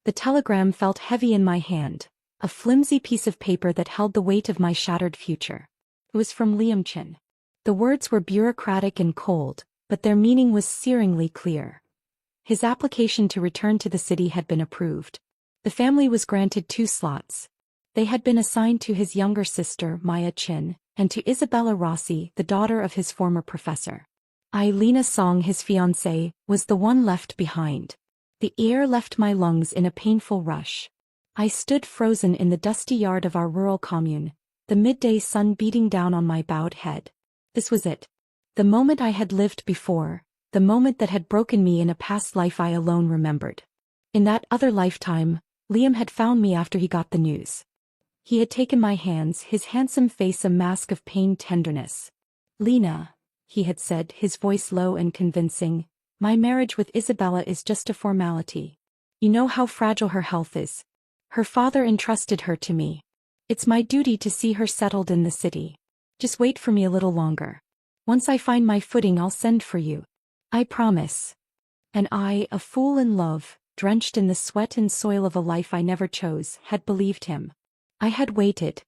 The telegram felt heavy in my hand, a flimsy piece of paper that held the weight of my shattered future. It was from Liam Chin. The words were bureaucratic and cold, but their meaning was searingly clear. His application to return to the city had been approved. The family was granted 2 slots. They had been assigned to his younger sister, Maya Chin, and to Isabella Rossi, the daughter of his former professor. Lena Song, his fiancée, was the one left behind. The air left my lungs in a painful rush. I stood frozen in the dusty yard of our rural commune, the midday sun beating down on my bowed head. This was it. The moment I had lived before, the moment that had broken me in a past life I alone remembered. In that other lifetime, Liam had found me after he got the news. He had taken my hands, his handsome face a mask of pained tenderness. "Lena," he had said, his voice low and convincing, "my marriage with Isabella is just a formality. You know how fragile her health is. Her father entrusted her to me. It's my duty to see her settled in the city. Just wait for me a little longer. Once I find my footing I'll send for you. I promise." And I, a fool in love, drenched in the sweat and soil of a life I never chose, had believed him. I had waited.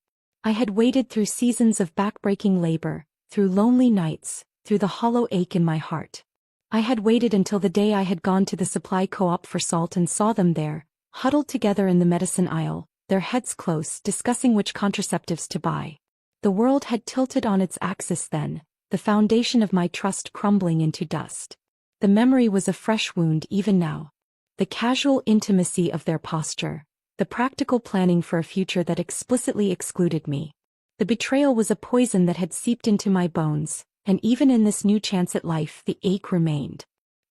I had waited through seasons of backbreaking labor, through lonely nights, through the hollow ache in my heart. I had waited until the day I had gone to the supply co-op for salt and saw them there, huddled together in the medicine aisle, their heads close, discussing which contraceptives to buy. The world had tilted on its axis then, the foundation of my trust crumbling into dust. The memory was a fresh wound even now. The casual intimacy of their posture, the practical planning for a future that explicitly excluded me. The betrayal was a poison that had seeped into my bones, and even in this new chance at life the ache remained.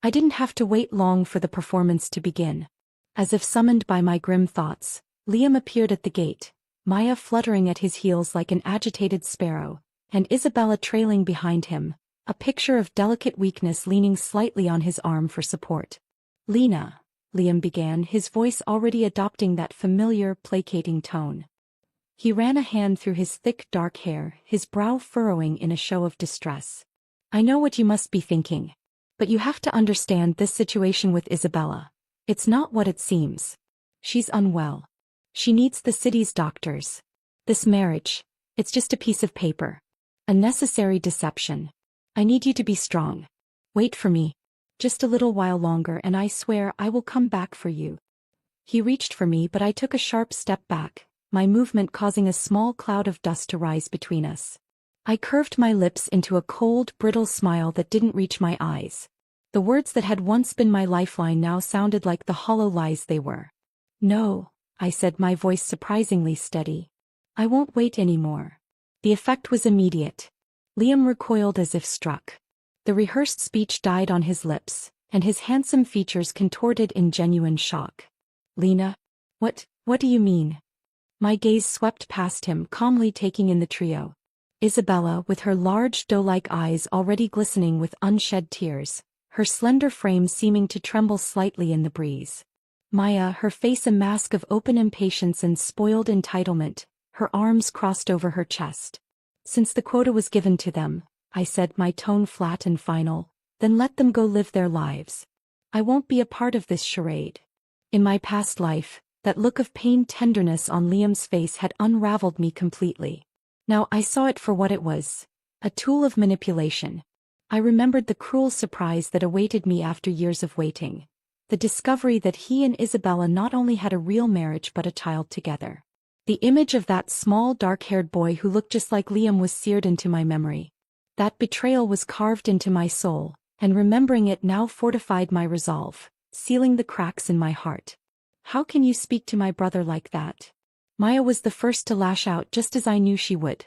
I didn't have to wait long for the performance to begin. As if summoned by my grim thoughts, Liam appeared at the gate, Maya fluttering at his heels like an agitated sparrow, and Isabella trailing behind him, a picture of delicate weakness leaning slightly on his arm for support. "Lena," Liam began, his voice already adopting that familiar, placating tone. He ran a hand through his thick dark hair, his brow furrowing in a show of distress. "I know what you must be thinking. But you have to understand this situation with Isabella. It's not what it seems. She's unwell. She needs the city's doctors. This marriage, it's just a piece of paper. A necessary deception. I need you to be strong. Wait for me. Just a little while longer and I swear I will come back for you." He reached for me but I took a sharp step back, my movement causing a small cloud of dust to rise between us. I curved my lips into a cold, brittle smile that didn't reach my eyes. The words that had once been my lifeline now sounded like the hollow lies they were. "No," I said, my voice surprisingly steady. "I won't wait anymore." The effect was immediate. Liam recoiled as if struck. The rehearsed speech died on his lips, and his handsome features contorted in genuine shock. "Lena? What do you mean?" My gaze swept past him, calmly taking in the trio. Isabella, with her large doe-like eyes already glistening with unshed tears, her slender frame seeming to tremble slightly in the breeze. Maya, her face a mask of open impatience and spoiled entitlement, her arms crossed over her chest. "Since the quota was given to them," I said, my tone flat and final, "then let them go live their lives. I won't be a part of this charade." In my past life, that look of pained tenderness on Liam's face had unraveled me completely. Now I saw it for what it was, a tool of manipulation. I remembered the cruel surprise that awaited me after years of waiting, the discovery that he and Isabella not only had a real marriage but a child together. The image of that small dark-haired boy who looked just like Liam was seared into my memory. That betrayal was carved into my soul, and remembering it now fortified my resolve, sealing the cracks in my heart. "How can you speak to my brother like that?" Maya was the first to lash out, just as I knew she would.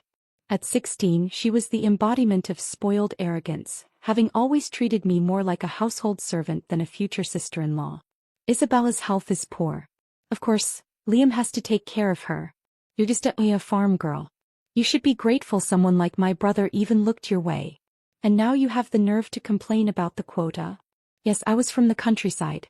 At 16, she was the embodiment of spoiled arrogance, having always treated me more like a household servant than a future sister-in-law. "Isabella's health is poor. Of course, Liam has to take care of her. You're just a farm girl. You should be grateful someone like my brother even looked your way. And now you have the nerve to complain about the quota." Yes, I was from the countryside.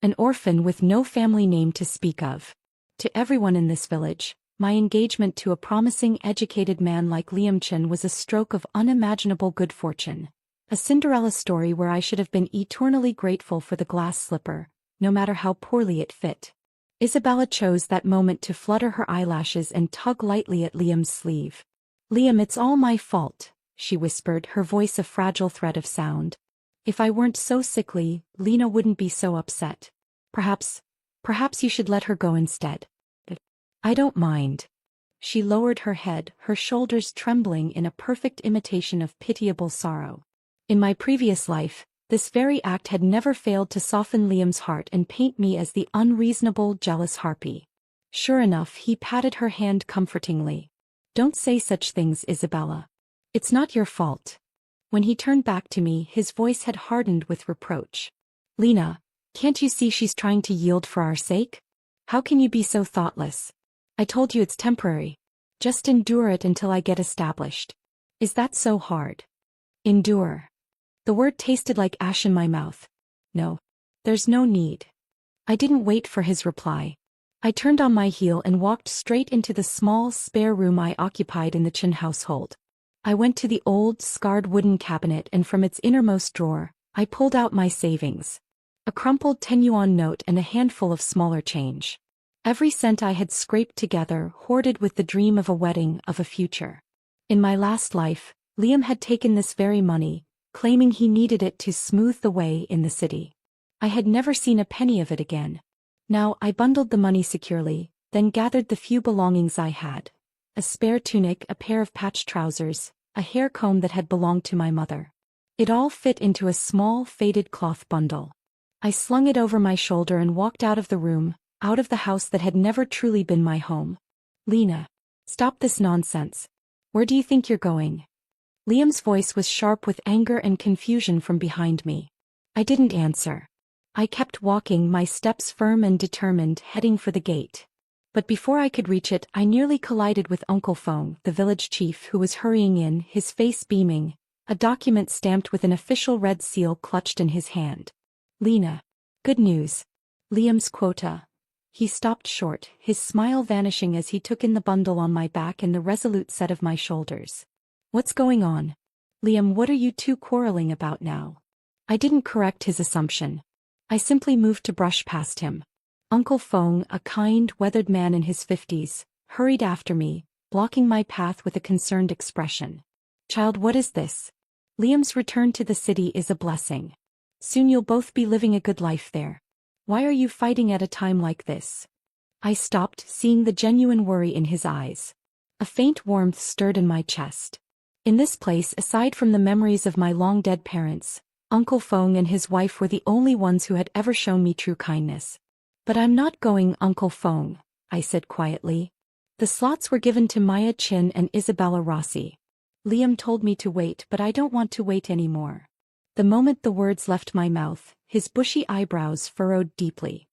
An orphan with no family name to speak of. To everyone in this village, my engagement to a promising, educated man like Liam Chin was a stroke of unimaginable good fortune. A Cinderella story where I should have been eternally grateful for the glass slipper, no matter how poorly it fit. Isabella chose that moment to flutter her eyelashes and tug lightly at Liam's sleeve. "Liam, it's all my fault," she whispered, her voice a fragile thread of sound. "If I weren't so sickly, Lena wouldn't be so upset. Perhaps you should let her go instead." "I don't mind." She lowered her head, her shoulders trembling in a perfect imitation of pitiable sorrow. In my previous life, this very act had never failed to soften Liam's heart and paint me as the unreasonable, jealous harpy. Sure enough, he patted her hand comfortingly. "Don't say such things, Isabella. It's not your fault." When he turned back to me, his voice had hardened with reproach. "Lena, can't you see she's trying to yield for our sake? How can you be so thoughtless? I told you it's temporary. Just endure it until I get established. Is that so hard?" Endure. The word tasted like ash in my mouth. "No. There's no need." I didn't wait for his reply. I turned on my heel and walked straight into the small, spare room I occupied in the Chin household. I went to the old, scarred wooden cabinet, and from its innermost drawer, I pulled out my savings. A crumpled 10 yuan note and a handful of smaller change. Every cent I had scraped together, hoarded with the dream of a wedding, of a future. In my last life, Liam had taken this very money, claiming he needed it to smooth the way in the city. I had never seen a penny of it again. Now I bundled the money securely, then gathered the few belongings I had. A spare tunic, a pair of patched trousers, a hair comb that had belonged to my mother. It all fit into a small, faded cloth bundle. I slung it over my shoulder and walked out of the room, out of the house that had never truly been my home. "Lena, stop this nonsense. Where do you think you're going?" Liam's voice was sharp with anger and confusion from behind me. I didn't answer. I kept walking, my steps firm and determined, heading for the gate. But before I could reach it, I nearly collided with Uncle Feng, the village chief, who was hurrying in, his face beaming, a document stamped with an official red seal clutched in his hand. "Lena. Good news. Liam's quota." He stopped short, his smile vanishing as he took in the bundle on my back and the resolute set of my shoulders. "What's going on? Liam, what are you two quarreling about now?" I didn't correct his assumption. I simply moved to brush past him. Uncle Feng, a kind, weathered man in his 50s, hurried after me, blocking my path with a concerned expression. "Child, what is this? Liam's return to the city is a blessing. Soon you'll both be living a good life there. Why are you fighting at a time like this?" I stopped, seeing the genuine worry in his eyes. A faint warmth stirred in my chest. In this place, aside from the memories of my long-dead parents, Uncle Feng and his wife were the only ones who had ever shown me true kindness. "But I'm not going, Uncle Feng," I said quietly. "The slots were given to Maya Chin and Isabella Rossi. Liam told me to wait, but I don't want to wait anymore." The moment the words left my mouth, his bushy eyebrows furrowed deeply.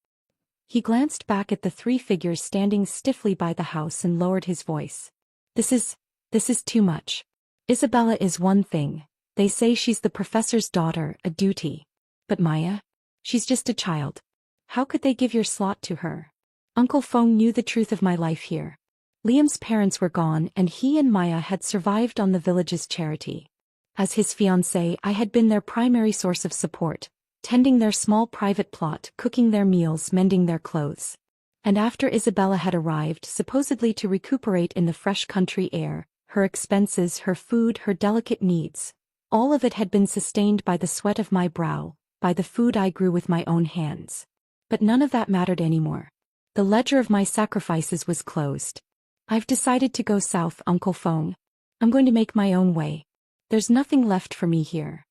He glanced back at the three figures standing stiffly by the house and lowered his voice. This is too much. Isabella is one thing. They say she's the professor's daughter, a duty. But Maya? She's just a child. How could they give your slot to her?" Uncle Feng knew the truth of my life here. Liam's parents were gone, and he and Maya had survived on the village's charity. As his fiancée, I had been their primary source of support, tending their small private plot, cooking their meals, mending their clothes. And after Isabella had arrived, supposedly to recuperate in the fresh country air, her expenses, her food, her delicate needs, all of it had been sustained by the sweat of my brow, by the food I grew with my own hands. But none of that mattered anymore. The ledger of my sacrifices was closed. "I've decided to go south, Uncle Feng. I'm going to make my own way. There's nothing left for me here."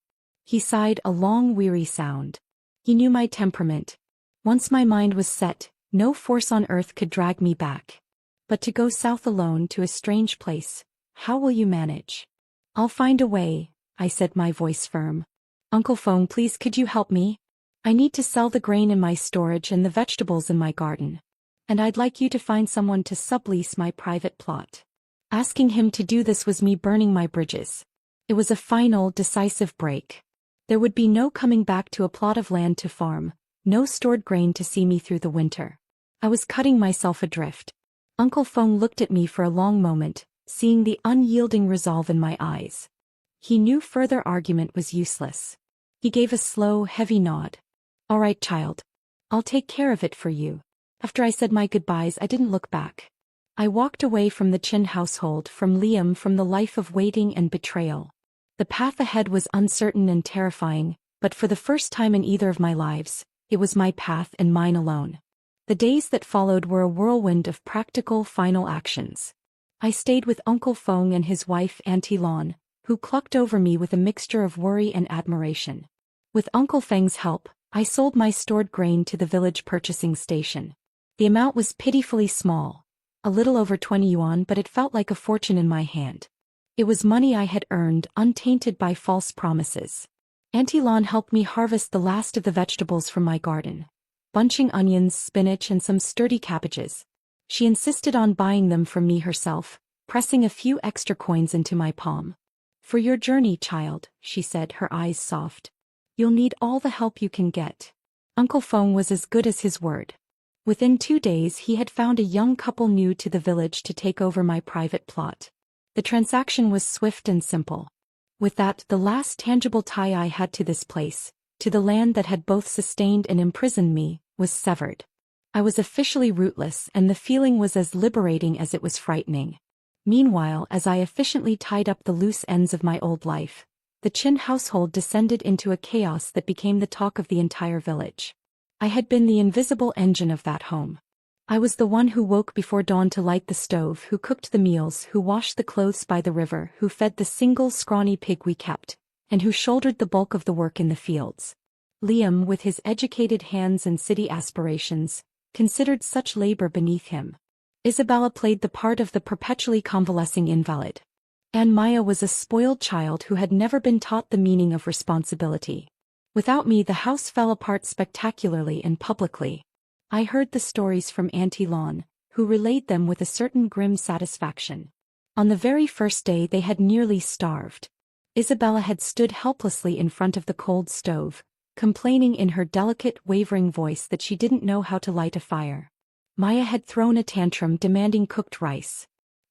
He sighed, a long, weary sound. He knew my temperament. Once my mind was set, no force on earth could drag me back. But to go south alone to a strange place, how will you manage? "I'll find a way," I said, my voice firm. "Uncle Feng, please, could you help me? I need to sell the grain in my storage and the vegetables in my garden. And I'd like you to find someone to sublease my private plot." Asking him to do this was me burning my bridges. It was a final, decisive break. There would be no coming back to a plot of land to farm, no stored grain to see me through the winter. I was cutting myself adrift. Uncle Feng looked at me for a long moment, seeing the unyielding resolve in my eyes. He knew further argument was useless. He gave a slow, heavy nod. "All right, child. I'll take care of it for you. After I said my goodbyes, I didn't look back. I walked away from the Chin household, from Liam, from the life of waiting and betrayal. The path ahead was uncertain and terrifying, but for the first time in either of my lives, it was my path and mine alone. The days that followed were a whirlwind of practical, final actions. I stayed with Uncle Feng and his wife Auntie Lon, who clucked over me with a mixture of worry and admiration. With Uncle Feng's help, I sold my stored grain to the village purchasing station. The amount was pitifully small, a little over 20 yuan, but it felt like a fortune in my hand. It was money I had earned, untainted by false promises. Auntie Lon helped me harvest the last of the vegetables from my garden, bunching onions, spinach, and some sturdy cabbages. She insisted on buying them from me herself, pressing a few extra coins into my palm. "For your journey, child," she said, her eyes soft. "You'll need all the help you can get." Uncle Feng was as good as his word. Within 2 days he had found a young couple new to the village to take over my private plot. The transaction was swift and simple. With that, the last tangible tie I had to this place, to the land that had both sustained and imprisoned me, was severed. I was officially rootless, and the feeling was as liberating as it was frightening. Meanwhile, as I efficiently tied up the loose ends of my old life, the Chin household descended into a chaos that became the talk of the entire village. I had been the invisible engine of that home. I was the one who woke before dawn to light the stove, who cooked the meals, who washed the clothes by the river, who fed the single scrawny pig we kept, and who shouldered the bulk of the work in the fields. Liam, with his educated hands and city aspirations, considered such labor beneath him. Isabella played the part of the perpetually convalescing invalid. And Maya was a spoiled child who had never been taught the meaning of responsibility. Without me, the house fell apart spectacularly and publicly. I heard the stories from Auntie Lon, who relayed them with a certain grim satisfaction. On the very first day they had nearly starved. Isabella had stood helplessly in front of the cold stove, complaining in her delicate, wavering voice that she didn't know how to light a fire. Maya had thrown a tantrum demanding cooked rice.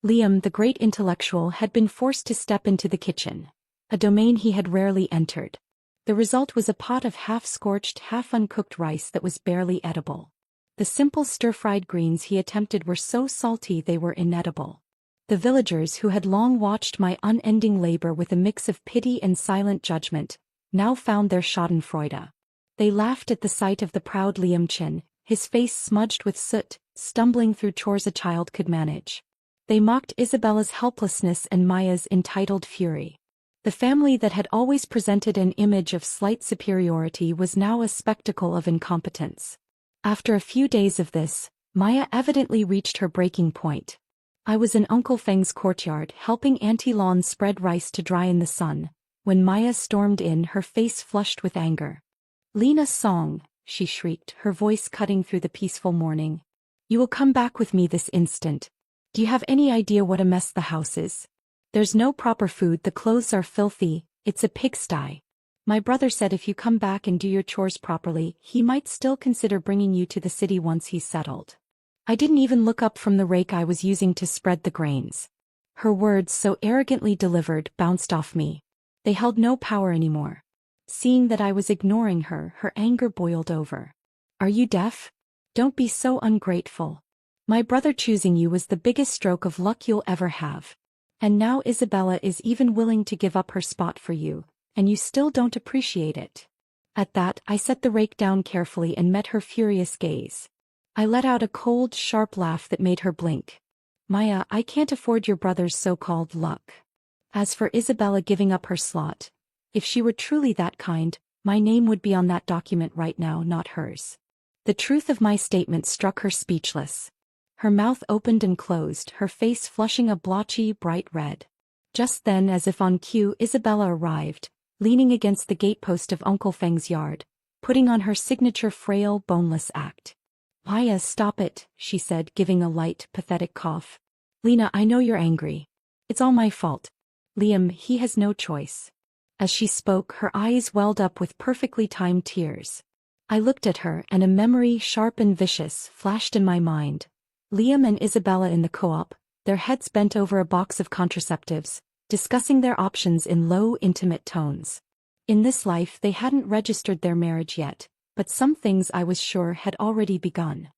Liam, the great intellectual, had been forced to step into the kitchen, a domain he had rarely entered. The result was a pot of half-scorched, half-uncooked rice that was barely edible. The simple stir-fried greens he attempted were so salty they were inedible. The villagers, who had long watched my unending labor with a mix of pity and silent judgment, now found their schadenfreude. They laughed at the sight of the proud Liam Chin, his face smudged with soot, stumbling through chores a child could manage. They mocked Isabella's helplessness and Maya's entitled fury. The family that had always presented an image of slight superiority was now a spectacle of incompetence. After a few days of this, Maya evidently reached her breaking point. I was in Uncle Feng's courtyard helping Auntie Lon spread rice to dry in the sun, when Maya stormed in, her face flushed with anger. "Lena Song," she shrieked, her voice cutting through the peaceful morning. "You will come back with me this instant. Do you have any idea what a mess the house is? There's no proper food, the clothes are filthy, it's a pigsty. My brother said if you come back and do your chores properly, he might still consider bringing you to the city once he's settled." I didn't even look up from the rake I was using to spread the grains. Her words, so arrogantly delivered, bounced off me. They held no power anymore. Seeing that I was ignoring her, her anger boiled over. "Are you deaf? Don't be so ungrateful. My brother choosing you was the biggest stroke of luck you'll ever have. And now Isabella is even willing to give up her spot for you, and you still don't appreciate it." At that, I set the rake down carefully and met her furious gaze. I let out a cold, sharp laugh that made her blink. "Maya, I can't afford your brother's so-called luck. As for Isabella giving up her slot, if she were truly that kind, my name would be on that document right now, not hers." The truth of my statement struck her speechless. Her mouth opened and closed, her face flushing a blotchy, bright red. Just then, as if on cue, Isabella arrived, leaning against the gatepost of Uncle Feng's yard, putting on her signature frail, boneless act. "Maya, stop it," she said, giving a light, pathetic cough. "Lena, I know you're angry. It's all my fault. Liam, he has no choice." As she spoke, her eyes welled up with perfectly timed tears. I looked at her, and a memory, sharp and vicious, flashed in my mind. Liam and Isabella in the co-op, their heads bent over a box of contraceptives, discussing their options in low, intimate tones. In this life they hadn't registered their marriage yet, but some things I was sure had already begun.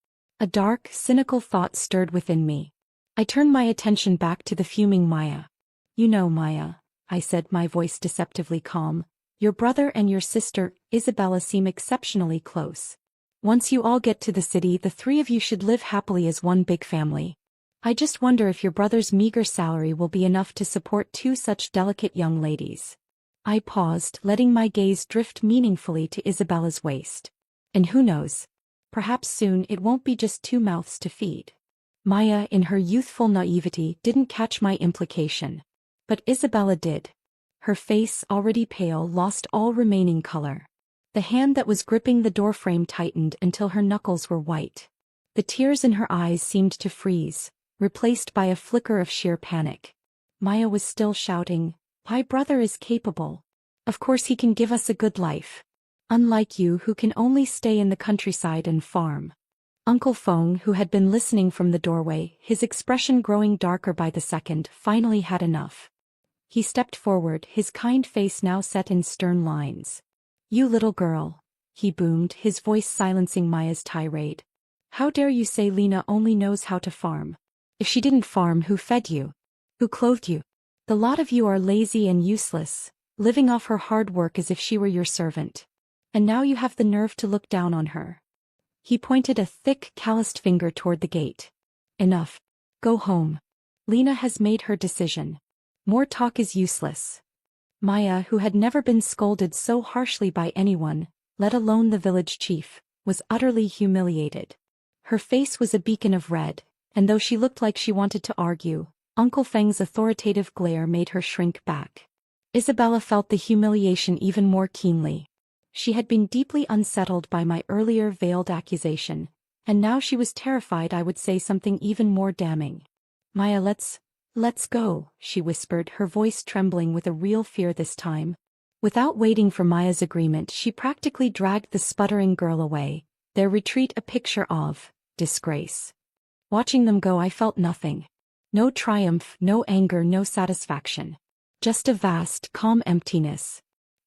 A dark, cynical thought stirred within me. I turned my attention back to the fuming Maya. You know, Maya, I said, my voice deceptively calm, your brother and your sister, Isabella, seem exceptionally close. Once you all get to the city, the three of you should live happily as one big family. I just wonder if your brother's meager salary will be enough to support two such delicate young ladies. I paused, letting my gaze drift meaningfully to Isabella's waist. And who knows? Perhaps soon it won't be just two mouths to feed. Maya, in her youthful naivety, didn't catch my implication. But Isabella did. Her face, already pale, lost all remaining color. The hand that was gripping the doorframe tightened until her knuckles were white. The tears in her eyes seemed to freeze, replaced by a flicker of sheer panic. Maya was still shouting, "My brother is capable. Of course he can give us a good life. Unlike you, who can only stay in the countryside and farm." Uncle Feng, who had been listening from the doorway, his expression growing darker by the second, finally had enough. He stepped forward, his kind face now set in stern lines. "You little girl," he boomed, his voice silencing Maya's tirade. "How dare you say Lena only knows how to farm? If she didn't farm, who fed you? Who clothed you? The lot of you are lazy and useless, living off her hard work as if she were your servant. And now you have the nerve to look down on her." He pointed a thick, calloused finger toward the gate. "Enough. Go home. Lena has made her decision. More talk is useless." Maya, who had never been scolded so harshly by anyone, let alone the village chief, was utterly humiliated. Her face was a beacon of red, and though she looked like she wanted to argue, Uncle Feng's authoritative glare made her shrink back. Isabella felt the humiliation even more keenly. She had been deeply unsettled by my earlier veiled accusation, and now she was terrified I would say something even more damning. "Maya, let's go," she whispered, her voice trembling with a real fear this time. Without waiting for Maya's agreement, she practically dragged the sputtering girl away, their retreat a picture of disgrace. Watching them go, I felt nothing. No triumph, no anger, no satisfaction. Just a vast, calm emptiness.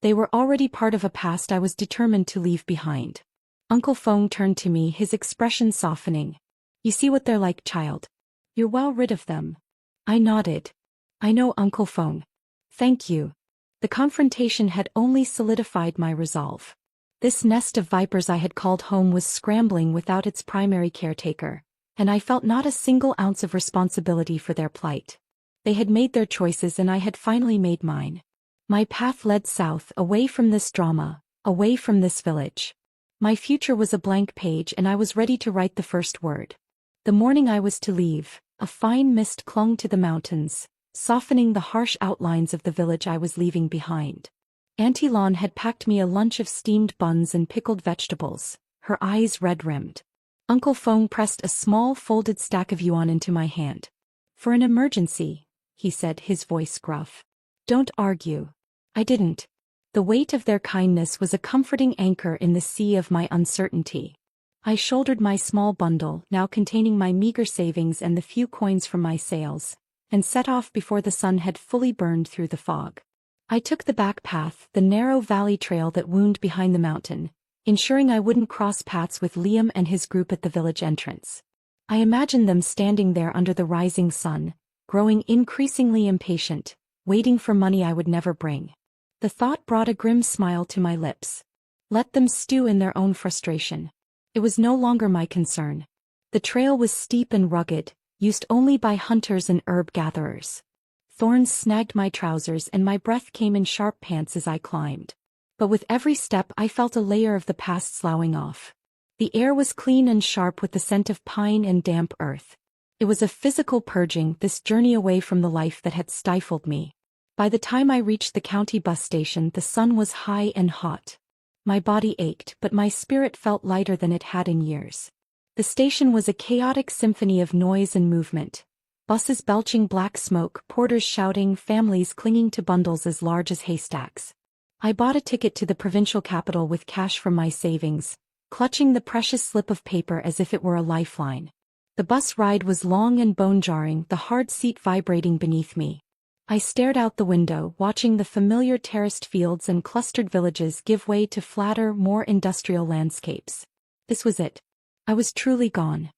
They were already part of a past I was determined to leave behind. Uncle Feng turned to me, his expression softening. "You see what they're like, child? You're well rid of them." I nodded. "I know, Uncle Feng. Thank you." The confrontation had only solidified my resolve. This nest of vipers I had called home was scrambling without its primary caretaker, and I felt not a single ounce of responsibility for their plight. They had made their choices and I had finally made mine. My path led south, away from this drama, away from this village. My future was a blank page and I was ready to write the first word. The morning I was to leave, a fine mist clung to the mountains, softening the harsh outlines of the village I was leaving behind. Auntie Lon had packed me a lunch of steamed buns and pickled vegetables, her eyes red-rimmed. Uncle Feng pressed a small folded stack of yuan into my hand. "For an emergency," he said, his voice gruff. "Don't argue." I didn't. The weight of their kindness was a comforting anchor in the sea of my uncertainty. I shouldered my small bundle, now containing my meager savings and the few coins from my sales, and set off before the sun had fully burned through the fog. I took the back path, the narrow valley trail that wound behind the mountain, ensuring I wouldn't cross paths with Liam and his group at the village entrance. I imagined them standing there under the rising sun, growing increasingly impatient, waiting for money I would never bring. The thought brought a grim smile to my lips. Let them stew in their own frustration. It was no longer my concern. The trail was steep and rugged, used only by hunters and herb gatherers. Thorns snagged my trousers and my breath came in sharp pants as I climbed. But with every step I felt a layer of the past sloughing off. The air was clean and sharp with the scent of pine and damp earth. It was a physical purging, this journey away from the life that had stifled me. By the time I reached the county bus station, the sun was high and hot. My body ached, but my spirit felt lighter than it had in years. The station was a chaotic symphony of noise and movement. Buses belching black smoke, porters shouting, families clinging to bundles as large as haystacks. I bought a ticket to the provincial capital with cash from my savings, clutching the precious slip of paper as if it were a lifeline. The bus ride was long and bone-jarring, the hard seat vibrating beneath me. I stared out the window, watching the familiar terraced fields and clustered villages give way to flatter, more industrial landscapes. This was it. I was truly gone.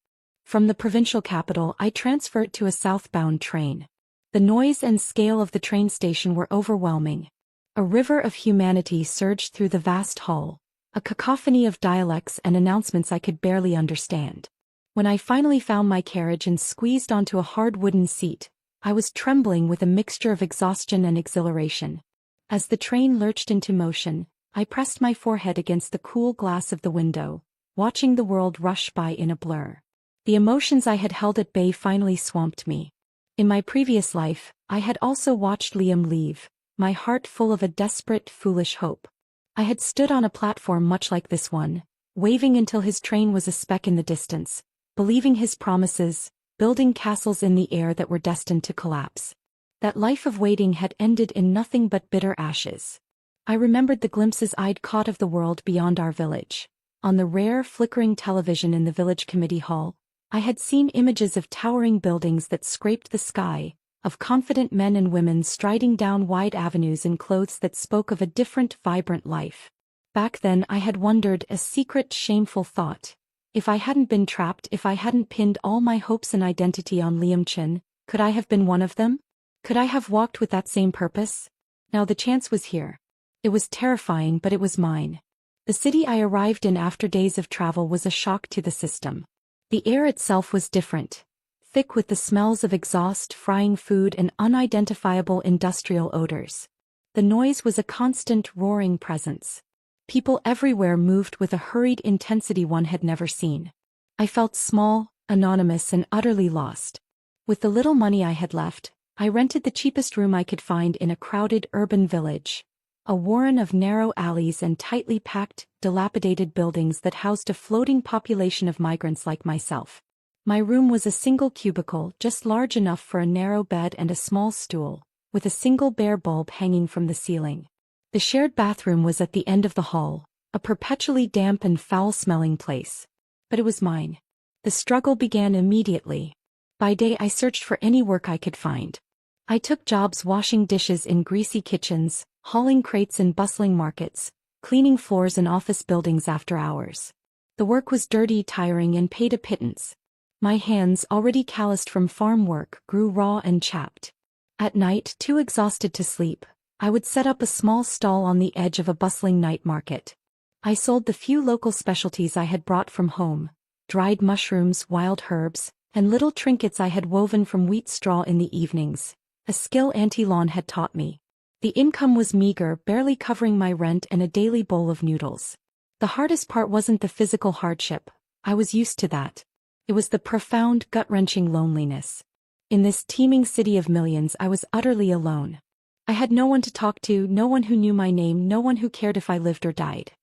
From the provincial capital I transferred to a southbound train. The noise and scale of the train station were overwhelming. A river of humanity surged through the vast hall, a cacophony of dialects and announcements I could barely understand. When I finally found my carriage and squeezed onto a hard wooden seat, I was trembling with a mixture of exhaustion and exhilaration. As the train lurched into motion, I pressed my forehead against the cool glass of the window, watching the world rush by in a blur. The emotions I had held at bay finally swamped me. In my previous life, I had also watched Liam leave, my heart full of a desperate, foolish hope. I had stood on a platform much like this one, waving until his train was a speck in the distance, believing his promises, building castles in the air that were destined to collapse. That life of waiting had ended in nothing but bitter ashes. I remembered the glimpses I'd caught of the world beyond our village. On the rare, flickering television in the village committee hall, I had seen images of towering buildings that scraped the sky, of confident men and women striding down wide avenues in clothes that spoke of a different, vibrant life. Back then I had wondered, a secret, shameful thought. If I hadn't been trapped, if I hadn't pinned all my hopes and identity on Liam Chin, could I have been one of them? Could I have walked with that same purpose? Now the chance was here. It was terrifying, but it was mine. The city I arrived in after days of travel was a shock to the system. The air itself was different, thick with the smells of exhaust, frying food, and unidentifiable industrial odors. The noise was a constant, roaring presence. People everywhere moved with a hurried intensity one had never seen. I felt small, anonymous, and utterly lost. With the little money I had left, I rented the cheapest room I could find in a crowded urban village, a warren of narrow alleys and tightly packed, dilapidated buildings that housed a floating population of migrants like myself. My room was a single cubicle, just large enough for a narrow bed and a small stool, with a single bare bulb hanging from the ceiling. The shared bathroom was at the end of the hall, a perpetually damp and foul-smelling place. But it was mine. The struggle began immediately. By day I searched for any work I could find. I took jobs washing dishes in greasy kitchens, hauling crates in bustling markets, cleaning floors in office buildings after hours. The work was dirty, tiring, and paid a pittance. My hands, already calloused from farm work, grew raw and chapped. At night, too exhausted to sleep, I would set up a small stall on the edge of a bustling night market. I sold the few local specialties I had brought from home, dried mushrooms, wild herbs, and little trinkets I had woven from wheat straw in the evenings, a skill Auntie Lon had taught me. The income was meager, barely covering my rent and a daily bowl of noodles. The hardest part wasn't the physical hardship. I was used to that. It was the profound, gut-wrenching loneliness. In this teeming city of millions, I was utterly alone. I had no one to talk to, no one who knew my name, no one who cared if I lived or died.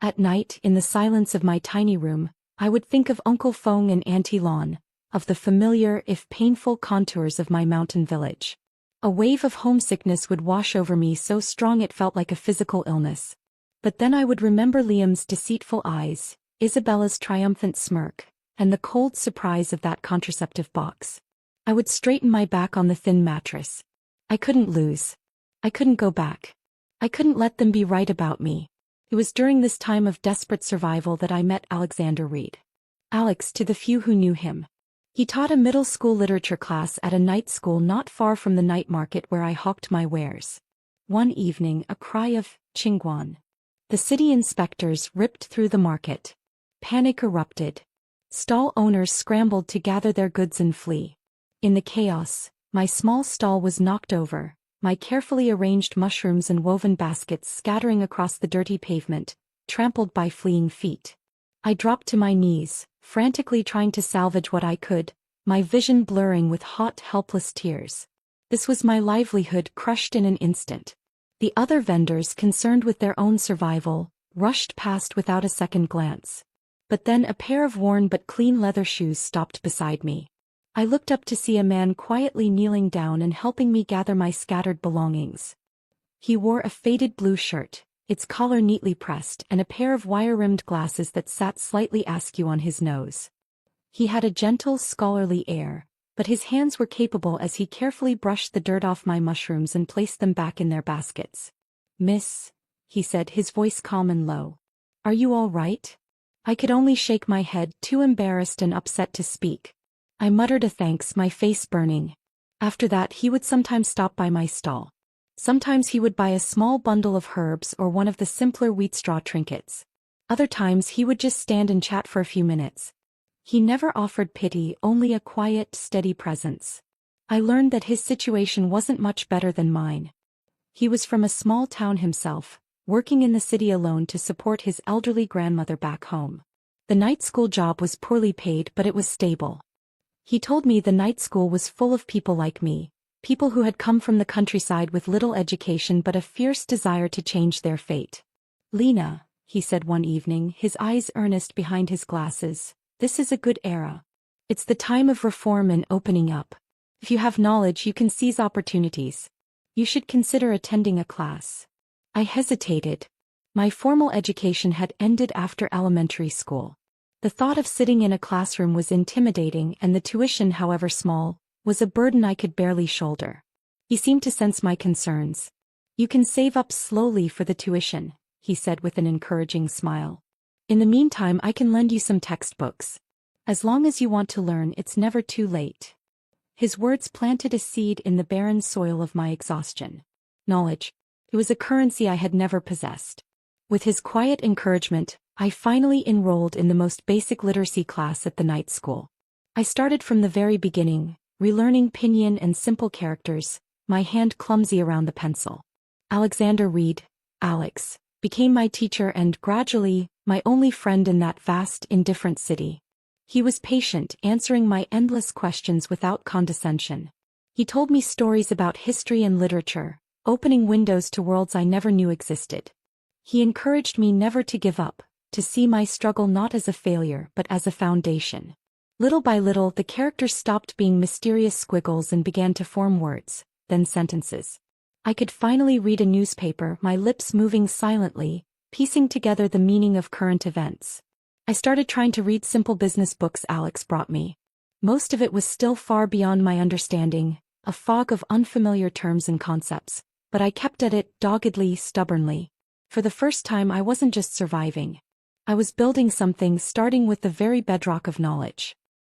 At night, in the silence of my tiny room, I would think of Uncle Fong and Auntie Lon, of the familiar, if painful, contours of my mountain village. A wave of homesickness would wash over me, so strong it felt like a physical illness. But then I would remember Liam's deceitful eyes, Isabella's triumphant smirk, and the cold surprise of that contraceptive box. I would straighten my back on the thin mattress. I couldn't lose. I couldn't go back. I couldn't let them be right about me. It was during this time of desperate survival that I met Alexander Reed. Alex, to the few who knew him. He taught a middle school literature class at a night school not far from the night market where I hawked my wares. One evening, a cry of "Chingguan!" The city inspectors ripped through the market. Panic erupted. Stall owners scrambled to gather their goods and flee. In the chaos, my small stall was knocked over, my carefully arranged mushrooms and woven baskets scattering across the dirty pavement, trampled by fleeing feet. I dropped to my knees, frantically trying to salvage what I could, my vision blurring with hot, helpless tears. This was my livelihood crushed in an instant. The other vendors, concerned with their own survival, rushed past without a second glance. But then a pair of worn but clean leather shoes stopped beside me. I looked up to see a man quietly kneeling down and helping me gather my scattered belongings. He wore a faded blue shirt, its collar neatly pressed, and a pair of wire-rimmed glasses that sat slightly askew on his nose. He had a gentle, scholarly air, but his hands were capable as he carefully brushed the dirt off my mushrooms and placed them back in their baskets. "Miss," he said, his voice calm and low. "Are you all right?" I could only shake my head, too embarrassed and upset to speak. I muttered a thanks, my face burning. After that he would sometimes stop by my stall. Sometimes he would buy a small bundle of herbs or one of the simpler wheat straw trinkets. Other times he would just stand and chat for a few minutes. He never offered pity, only a quiet, steady presence. I learned that his situation wasn't much better than mine. He was from a small town himself, working in the city alone to support his elderly grandmother back home. The night school job was poorly paid, but it was stable. He told me the night school was full of people like me, people who had come from the countryside with little education but a fierce desire to change their fate. "Lena," he said one evening, his eyes earnest behind his glasses, "this is a good era. It's the time of reform and opening up. If you have knowledge, you can seize opportunities. You should consider attending a class." I hesitated. My formal education had ended after elementary school. The thought of sitting in a classroom was intimidating, and the tuition, however small, was a burden I could barely shoulder. He seemed to sense my concerns. "You can save up slowly for the tuition," he said with an encouraging smile. "In the meantime, I can lend you some textbooks. As long as you want to learn, it's never too late." His words planted a seed in the barren soil of my exhaustion. Knowledge. It was a currency I had never possessed. With his quiet encouragement, I finally enrolled in the most basic literacy class at the night school. I started from the very beginning, relearning pinyin and simple characters, my hand clumsy around the pencil. Alexander Reed, Alex, became my teacher and, gradually, my only friend in that vast, indifferent city. He was patient, answering my endless questions without condescension. He told me stories about history and literature, opening windows to worlds I never knew existed. He encouraged me never to give up, to see my struggle not as a failure but as a foundation. Little by little, the characters stopped being mysterious squiggles and began to form words, then sentences. I could finally read a newspaper, my lips moving silently, piecing together the meaning of current events. I started trying to read simple business books Alex brought me. Most of it was still far beyond my understanding, a fog of unfamiliar terms and concepts, but I kept at it, doggedly, stubbornly. For the first time, I wasn't just surviving. I was building something, starting with the very bedrock of knowledge.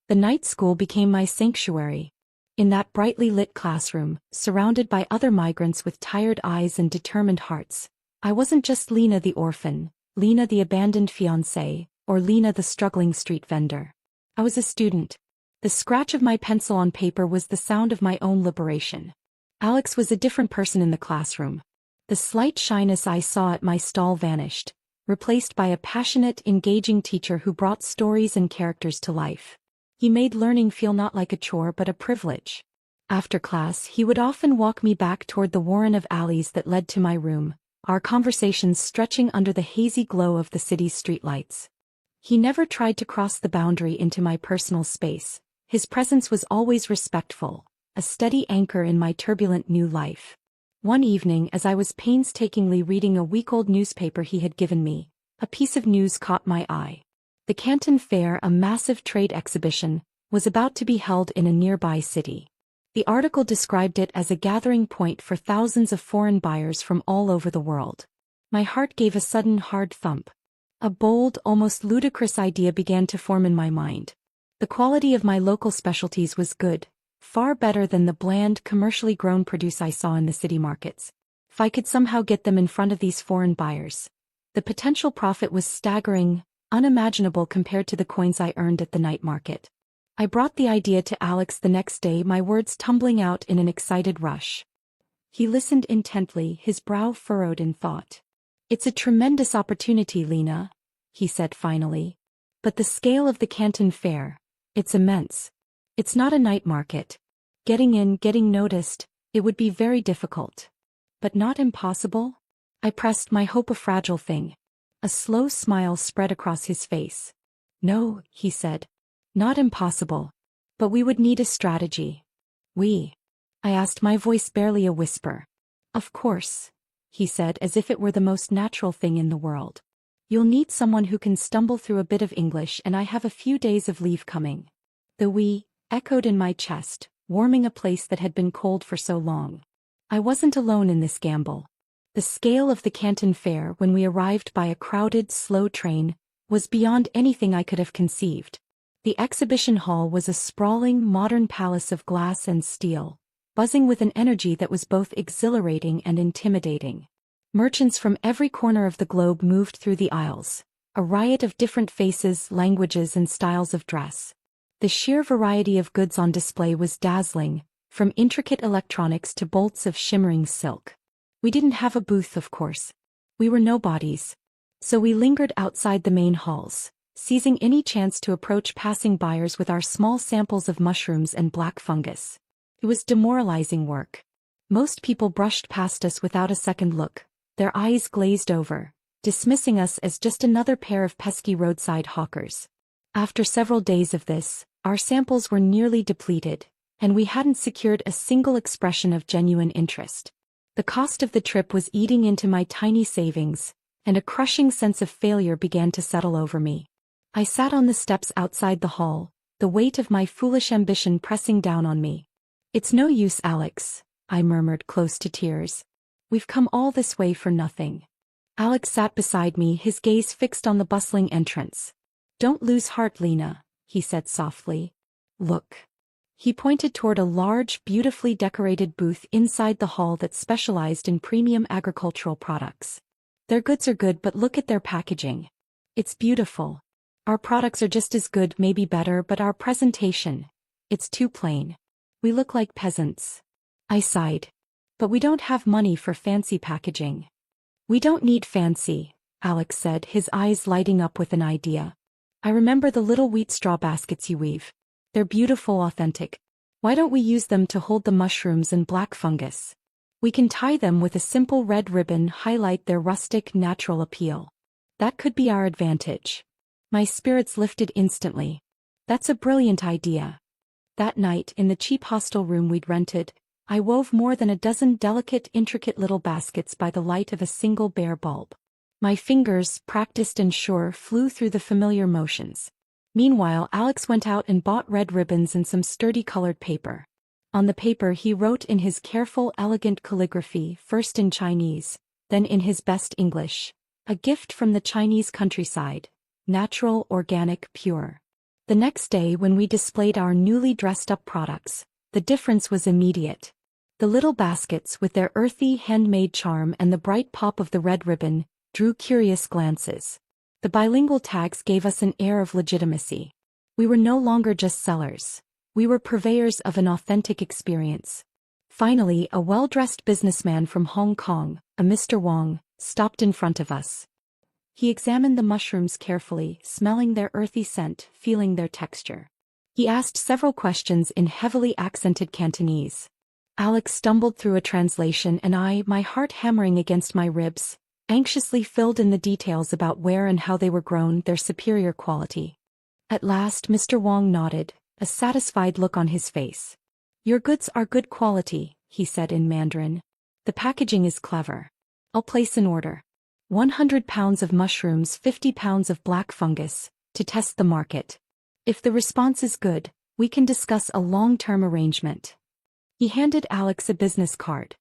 The night school became my sanctuary. In that brightly lit classroom, surrounded by other migrants with tired eyes and determined hearts, I wasn't just Lena the orphan, Lena the abandoned fiancée, or Lena the struggling street vendor. I was a student. The scratch of my pencil on paper was the sound of my own liberation. Alex was a different person in the classroom. The slight shyness I saw at my stall vanished, replaced by a passionate, engaging teacher who brought stories and characters to life. He made learning feel not like a chore but a privilege. After class, he would often walk me back toward the warren of alleys that led to my room, our conversations stretching under the hazy glow of the city's streetlights. He never tried to cross the boundary into my personal space. His presence was always respectful, a steady anchor in my turbulent new life. One evening, as I was painstakingly reading a week-old newspaper he had given me, a piece of news caught my eye. The Canton Fair, a massive trade exhibition, was about to be held in a nearby city. The article described it as a gathering point for thousands of foreign buyers from all over the world. My heart gave a sudden hard thump. A bold, almost ludicrous idea began to form in my mind. The quality of my local specialties was good, far better than the bland, commercially grown produce I saw in the city markets. If I could somehow get them in front of these foreign buyers, the potential profit was staggering, unimaginable compared to the coins I earned at the night market. I brought the idea to Alex the next day, my words tumbling out in an excited rush. He listened intently, his brow furrowed in thought. "It's a tremendous opportunity, Lena," he said finally. "But the scale of the Canton Fair, it's immense. It's not a night market. Getting in, getting noticed, it would be very difficult. But not impossible?" I pressed, my hope a fragile thing. A slow smile spread across his face. "No," he said. "Not impossible. But we would need a strategy." "We?" I asked, my voice barely a whisper. "Of course," he said as if it were the most natural thing in the world. "You'll need someone who can stumble through a bit of English, and I have a few days of leave coming." The "we" echoed in my chest, warming a place that had been cold for so long. I wasn't alone in this gamble. The scale of the Canton Fair, when we arrived by a crowded, slow train, was beyond anything I could have conceived. The exhibition hall was a sprawling, modern palace of glass and steel, buzzing with an energy that was both exhilarating and intimidating. Merchants from every corner of the globe moved through the aisles, a riot of different faces, languages, and styles of dress. The sheer variety of goods on display was dazzling, from intricate electronics to bolts of shimmering silk. We didn't have a booth, of course. We were nobodies. So we lingered outside the main halls, seizing any chance to approach passing buyers with our small samples of mushrooms and black fungus. It was demoralizing work. Most people brushed past us without a second look, their eyes glazed over, dismissing us as just another pair of pesky roadside hawkers. After several days of this, our samples were nearly depleted, and we hadn't secured a single expression of genuine interest. The cost of the trip was eating into my tiny savings, and a crushing sense of failure began to settle over me. I sat on the steps outside the hall, the weight of my foolish ambition pressing down on me. "It's no use, Alex," I murmured, close to tears. "We've come all this way for nothing." Alex sat beside me, his gaze fixed on the bustling entrance. "Don't lose heart, Lena," he said softly. "Look." He pointed toward a large, beautifully decorated booth inside the hall that specialized in premium agricultural products. "Their goods are good, but look at their packaging. It's beautiful. Our products are just as good, maybe better, but our presentation, it's too plain. We look like peasants." I sighed. "But we don't have money for fancy packaging." "We don't need fancy," Alex said, his eyes lighting up with an idea. "I remember the little wheat straw baskets you weave. They're beautiful, authentic. Why don't we use them to hold the mushrooms and black fungus? We can tie them with a simple red ribbon, highlight their rustic, natural appeal. That could be our advantage." My spirits lifted instantly. "That's a brilliant idea." That night, in the cheap hostel room we'd rented, I wove more than a dozen delicate, intricate little baskets by the light of a single bare bulb. My fingers, practiced and sure, flew through the familiar motions. Meanwhile, Alex went out and bought red ribbons and some sturdy colored paper. On the paper he wrote in his careful, elegant calligraphy, first in Chinese, then in his best English, "A gift from the Chinese countryside. Natural, organic, pure." The next day, when we displayed our newly dressed-up products, the difference was immediate. The little baskets, with their earthy, handmade charm and the bright pop of the red ribbon, drew curious glances. The bilingual tags gave us an air of legitimacy. We were no longer just sellers. We were purveyors of an authentic experience. Finally, a well-dressed businessman from Hong Kong, a Mr. Wong, stopped in front of us. He examined the mushrooms carefully, smelling their earthy scent, feeling their texture. He asked several questions in heavily accented Cantonese. Alex stumbled through a translation, and I, my heart hammering against my ribs, anxiously filled in the details about where and how they were grown, their superior quality. At last Mr. Wong nodded, a satisfied look on his face. "Your goods are good quality," he said in Mandarin. "The packaging is clever. I'll place an order. 100 pounds of mushrooms, 50 pounds of black fungus, to test the market. If the response is good, we can discuss a long-term arrangement." He handed Alex a business card.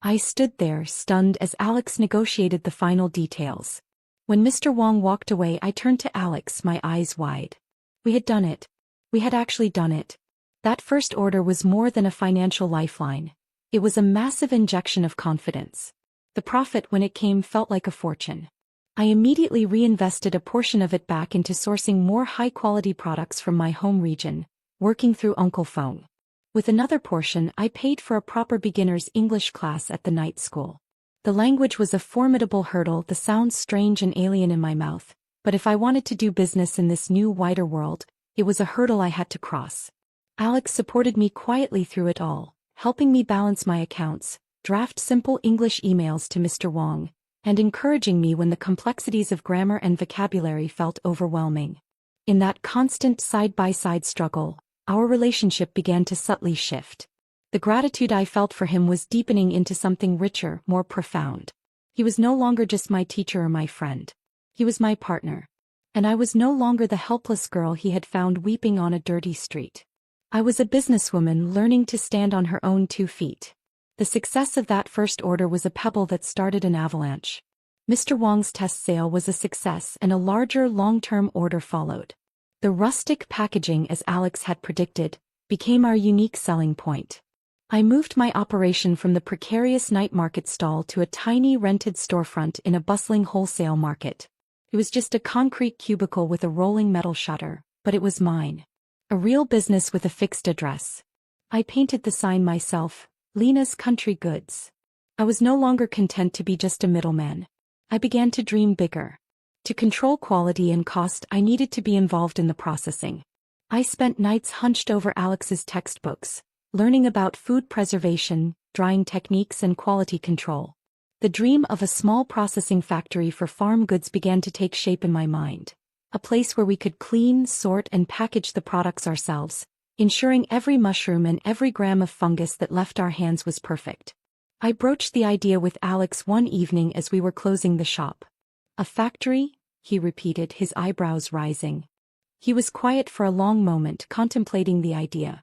I stood there, stunned, as Alex negotiated the final details. When Mr. Wong walked away, I turned to Alex, my eyes wide. We had done it. We had actually done it. That first order was more than a financial lifeline. It was a massive injection of confidence. The profit, when it came, felt like a fortune. I immediately reinvested a portion of it back into sourcing more high-quality products from my home region, working through Uncle Fong. With another portion, I paid for a proper beginner's English class at the night school. The language was a formidable hurdle, the sounds strange and alien in my mouth, but if I wanted to do business in this new, wider world, it was a hurdle I had to cross. Alex supported me quietly through it all, helping me balance my accounts, draft simple English emails to Mr. Wong, and encouraging me when the complexities of grammar and vocabulary felt overwhelming. In that constant side-by-side struggle, our relationship began to subtly shift. The gratitude I felt for him was deepening into something richer, more profound. He was no longer just my teacher or my friend. He was my partner. And I was no longer the helpless girl he had found weeping on a dirty street. I was a businesswoman learning to stand on her own 2 feet. The success of that first order was a pebble that started an avalanche. Mr. Wong's test sale was a success, and a larger, long-term order followed. The rustic packaging, as Alex had predicted, became our unique selling point. I moved my operation from the precarious night market stall to a tiny rented storefront in a bustling wholesale market. It was just a concrete cubicle with a rolling metal shutter, but it was mine. A real business with a fixed address. I painted the sign myself, Lena's Country Goods. I was no longer content to be just a middleman. I began to dream bigger. To control quality and cost, I needed to be involved in the processing. I spent nights hunched over Alex's textbooks, learning about food preservation, drying techniques, and quality control. The dream of a small processing factory for farm goods began to take shape in my mind. A place where we could clean, sort, and package the products ourselves, ensuring every mushroom and every gram of fungus that left our hands was perfect. I broached the idea with Alex one evening as we were closing the shop. "A factory?" he repeated, his eyebrows rising. He was quiet for a long moment, contemplating the idea.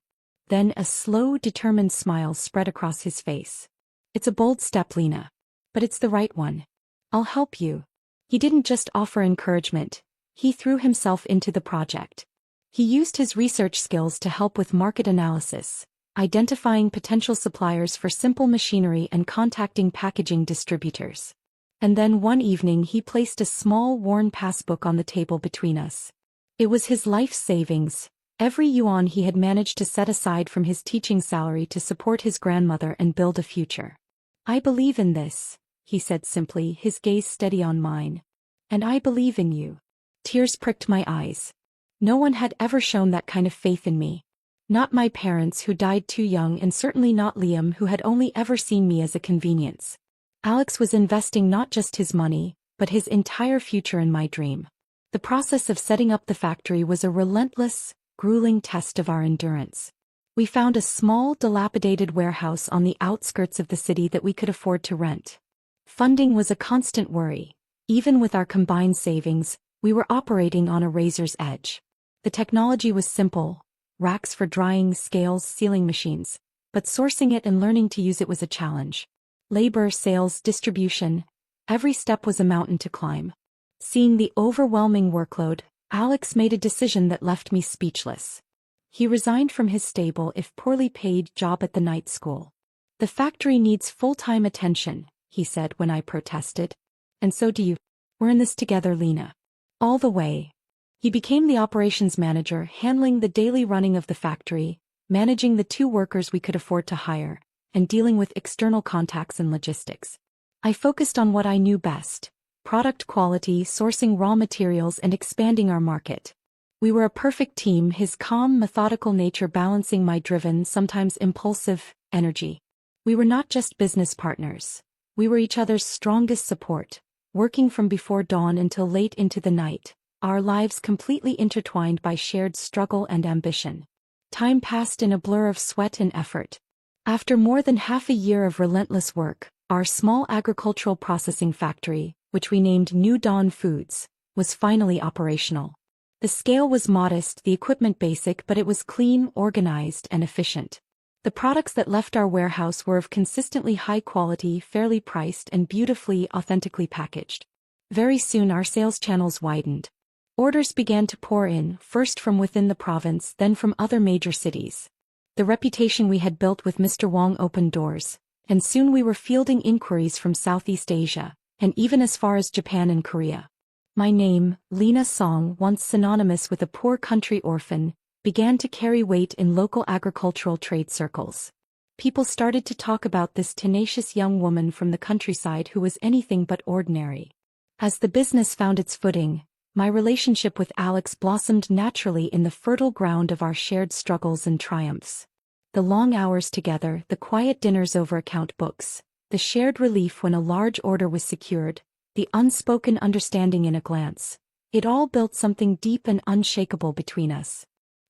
Then a slow, determined smile spread across his face. "It's a bold step, Lena. But it's the right one. I'll help you." He didn't just offer encouragement. He threw himself into the project. He used his research skills to help with market analysis, identifying potential suppliers for simple machinery and contacting packaging distributors. And then one evening he placed a small worn passbook on the table between us. It was his life savings, every yuan he had managed to set aside from his teaching salary to support his grandmother and build a future. "I believe in this," he said simply, his gaze steady on mine. "And I believe in you." Tears pricked my eyes. No one had ever shown that kind of faith in me. Not my parents, who died too young, and certainly not Liam, who had only ever seen me as a convenience. Alex was investing not just his money, but his entire future in my dream. The process of setting up the factory was a relentless, grueling test of our endurance. We found a small, dilapidated warehouse on the outskirts of the city that we could afford to rent. Funding was a constant worry. Even with our combined savings, we were operating on a razor's edge. The technology was simple: racks for drying, scales, sealing machines. But sourcing it and learning to use it was a challenge. Labor, sales, distribution, every step was a mountain to climb. Seeing the overwhelming workload, Alex made a decision that left me speechless. He resigned from his stable, if poorly paid, job at the night school. "The factory needs full-time attention," he said when I protested. "And so do you. We're in this together, Lena." All the way. He became the operations manager, handling the daily running of the factory, managing the 2 workers we could afford to hire, and dealing with external contacts and logistics. I focused on what I knew best: product quality, sourcing raw materials, and expanding our market. We were a perfect team, his calm, methodical nature balancing my driven, sometimes impulsive, energy. We were not just business partners. We were each other's strongest support, working from before dawn until late into the night, our lives completely intertwined by shared struggle and ambition. Time passed in a blur of sweat and effort. After more than half a year of relentless work, our small agricultural processing factory, which we named New Dawn Foods, was finally operational. The scale was modest, the equipment basic, but it was clean, organized, and efficient. The products that left our warehouse were of consistently high quality, fairly priced, and beautifully, authentically packaged. Very soon our sales channels widened. Orders began to pour in, first from within the province, then from other major cities. The reputation we had built with Mr. Wong opened doors, and soon we were fielding inquiries from Southeast Asia, and even as far as Japan and Korea. My name, Lena Song, once synonymous with a poor country orphan, began to carry weight in local agricultural trade circles. People started to talk about this tenacious young woman from the countryside who was anything but ordinary. As the business found its footing, my relationship with Alex blossomed naturally in the fertile ground of our shared struggles and triumphs. The long hours together, the quiet dinners over account books, the shared relief when a large order was secured, the unspoken understanding in a glance, it all built something deep and unshakable between us.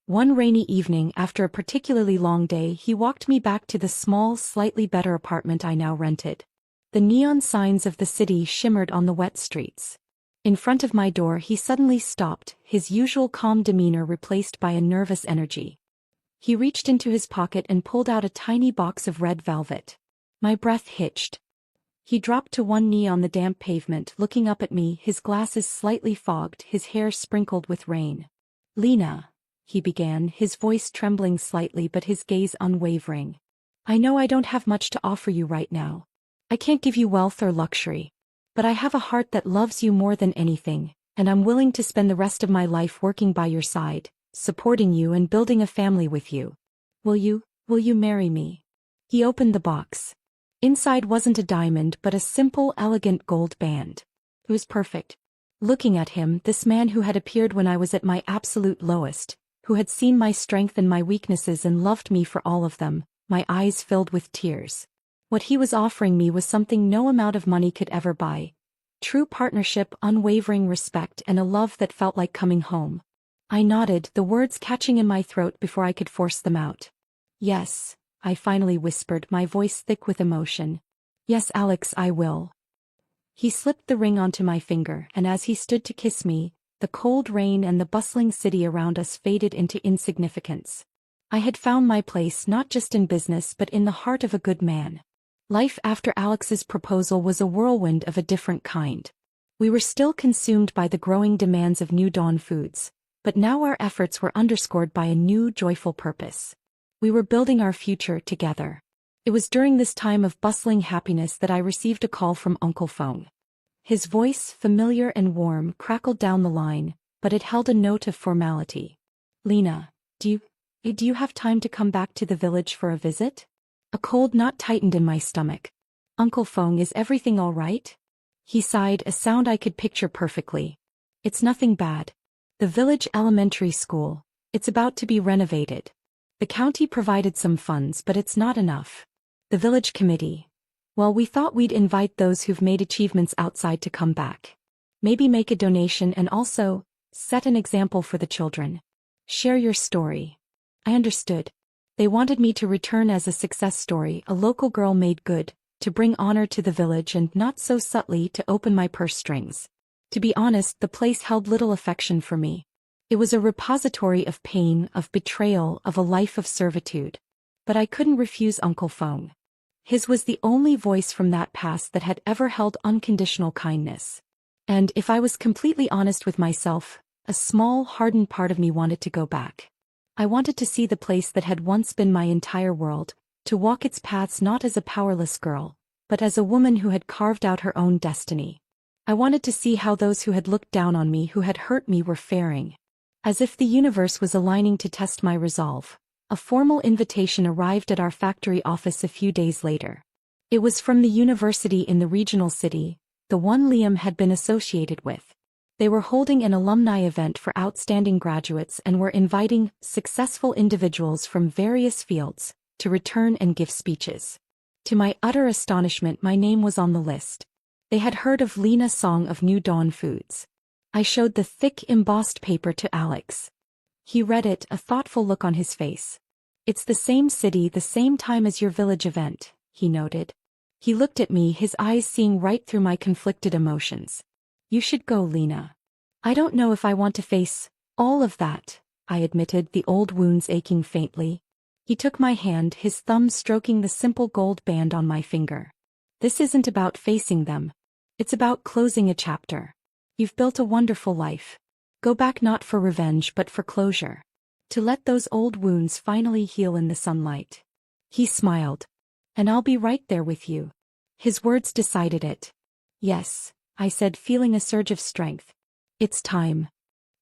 One rainy evening, after a particularly long day, he walked me back to the small, slightly better apartment I now rented. The neon signs of the city shimmered on the wet streets. In front of my door he suddenly stopped, his usual calm demeanor replaced by a nervous energy. He reached into his pocket and pulled out a tiny box of red velvet. My breath hitched. He dropped to one knee on the damp pavement, looking up at me, his glasses slightly fogged, his hair sprinkled with rain. Lena, he began, his voice trembling slightly but his gaze unwavering. I know I don't have much to offer you right now. I can't give you wealth or luxury. But I have a heart that loves you more than anything, and I'm willing to spend the rest of my life working by your side, supporting you and building a family with you. Will you marry me? He opened the box. Inside wasn't a diamond but a simple, elegant gold band. It was perfect. Looking at him, this man who had appeared when I was at my absolute lowest, who had seen my strength and my weaknesses and loved me for all of them, my eyes filled with tears. What he was offering me was something no amount of money could ever buy. True partnership, unwavering respect, and a love that felt like coming home. I nodded, the words catching in my throat before I could force them out. Yes, I finally whispered, my voice thick with emotion. Yes, Alex, I will. He slipped the ring onto my finger, and as he stood to kiss me, the cold rain and the bustling city around us faded into insignificance. I had found my place not just in business but in the heart of a good man. Life after Alex's proposal was a whirlwind of a different kind. We were still consumed by the growing demands of New Dawn Foods, but now our efforts were underscored by a new, joyful purpose. We were building our future together. It was during this time of bustling happiness that I received a call from Uncle Fong. His voice, familiar and warm, crackled down the line, but it held a note of formality. Lena, do you have time to come back to the village for a visit? A cold knot tightened in my stomach. Uncle Fong, is everything all right? He sighed, a sound I could picture perfectly. It's nothing bad. The village elementary school, it's about to be renovated. The county provided some funds, but it's not enough. The village committee. Well, we thought we'd invite those who've made achievements outside to come back. Maybe make a donation and also set an example for the children. Share your story. I understood. They wanted me to return as a success story, a local girl made good, to bring honor to the village and not so subtly to open my purse strings. To be honest, the place held little affection for me. It was a repository of pain, of betrayal, of a life of servitude. But I couldn't refuse Uncle Fong. His was the only voice from that past that had ever held unconditional kindness. And if I was completely honest with myself, a small, hardened part of me wanted to go back. I wanted to see the place that had once been my entire world, to walk its paths not as a powerless girl, but as a woman who had carved out her own destiny. I wanted to see how those who had looked down on me, who had hurt me, were faring. As if the universe was aligning to test my resolve, a formal invitation arrived at our factory office a few days later. It was from the university in the regional city, the one Liam had been associated with. They were holding an alumni event for outstanding graduates and were inviting successful individuals from various fields to return and give speeches. To my utter astonishment, my name was on the list. They had heard of Lena Song of New Dawn Foods. I showed the thick, embossed paper to Alex. He read it, a thoughtful look on his face. It's the same city, the same time as your village event, he noted. He looked at me, his eyes seeing right through my conflicted emotions. You should go, Lena. I don't know if I want to face all of that, I admitted, the old wounds aching faintly. He took my hand, his thumb stroking the simple gold band on my finger. This isn't about facing them. It's about closing a chapter. You've built a wonderful life. Go back not for revenge but for closure. To let those old wounds finally heal in the sunlight. He smiled. And I'll be right there with you. His words decided it. Yes, I said, feeling a surge of strength. It's time.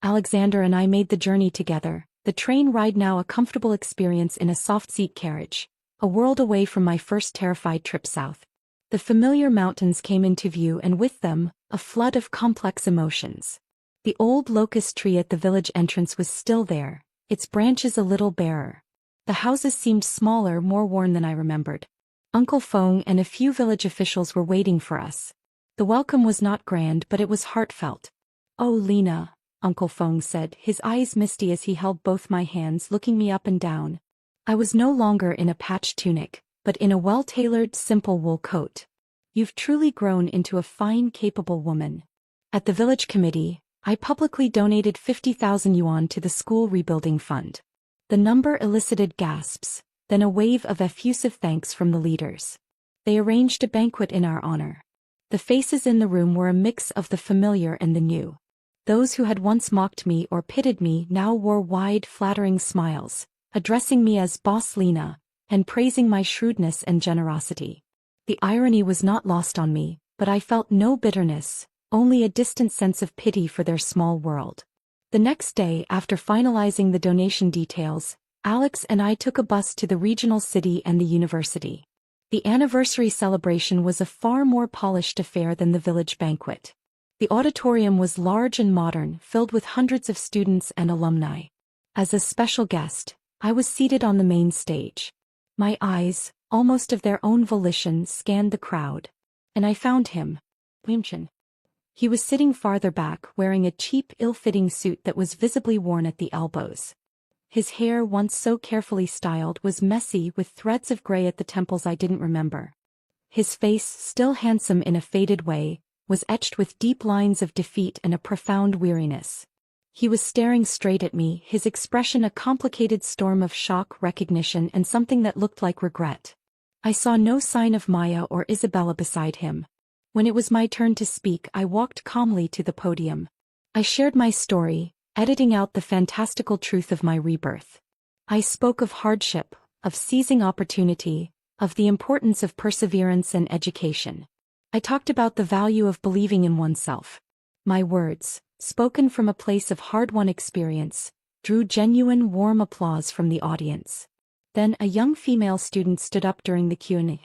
Alexander and I made the journey together, the train ride now a comfortable experience in a soft-seat carriage, a world away from my first terrified trip south. The familiar mountains came into view and with them, a flood of complex emotions. The old locust tree at the village entrance was still there, its branches a little barer. The houses seemed smaller, more worn than I remembered. Uncle Fong and a few village officials were waiting for us. The welcome was not grand but it was heartfelt. Oh, Lena, Uncle Fong said, his eyes misty as he held both my hands, looking me up and down. I was no longer in a patched tunic, but in a well-tailored, simple wool coat. You've truly grown into a fine, capable woman. At the village committee, I publicly donated 50,000 yuan to the school rebuilding fund. The number elicited gasps, then a wave of effusive thanks from the leaders. They arranged a banquet in our honor. The faces in the room were a mix of the familiar and the new. Those who had once mocked me or pitied me now wore wide, flattering smiles, addressing me as Boss Lena, and praising my shrewdness and generosity. The irony was not lost on me, but I felt no bitterness, only a distant sense of pity for their small world. The next day, after finalizing the donation details, Alex and I took a bus to the regional city and the university. The anniversary celebration was a far more polished affair than the village banquet. The auditorium was large and modern, filled with hundreds of students and alumni. As a special guest, I was seated on the main stage. My eyes, almost of their own volition, scanned the crowd. And I found him. Liam. He was sitting farther back, wearing a cheap, ill-fitting suit that was visibly worn at the elbows. His hair, once so carefully styled, was messy with threads of gray at the temples I didn't remember. His face, still handsome in a faded way, was etched with deep lines of defeat and a profound weariness. He was staring straight at me, his expression a complicated storm of shock, recognition, and something that looked like regret. I saw no sign of Maya or Isabella beside him. When it was my turn to speak, I walked calmly to the podium. I shared my story, editing out the fantastical truth of my rebirth. I spoke of hardship, of seizing opportunity, of the importance of perseverance and education. I talked about the value of believing in oneself. My words, spoken from a place of hard-won experience, drew genuine warm applause from the audience. Then a young female student stood up during the Q&A.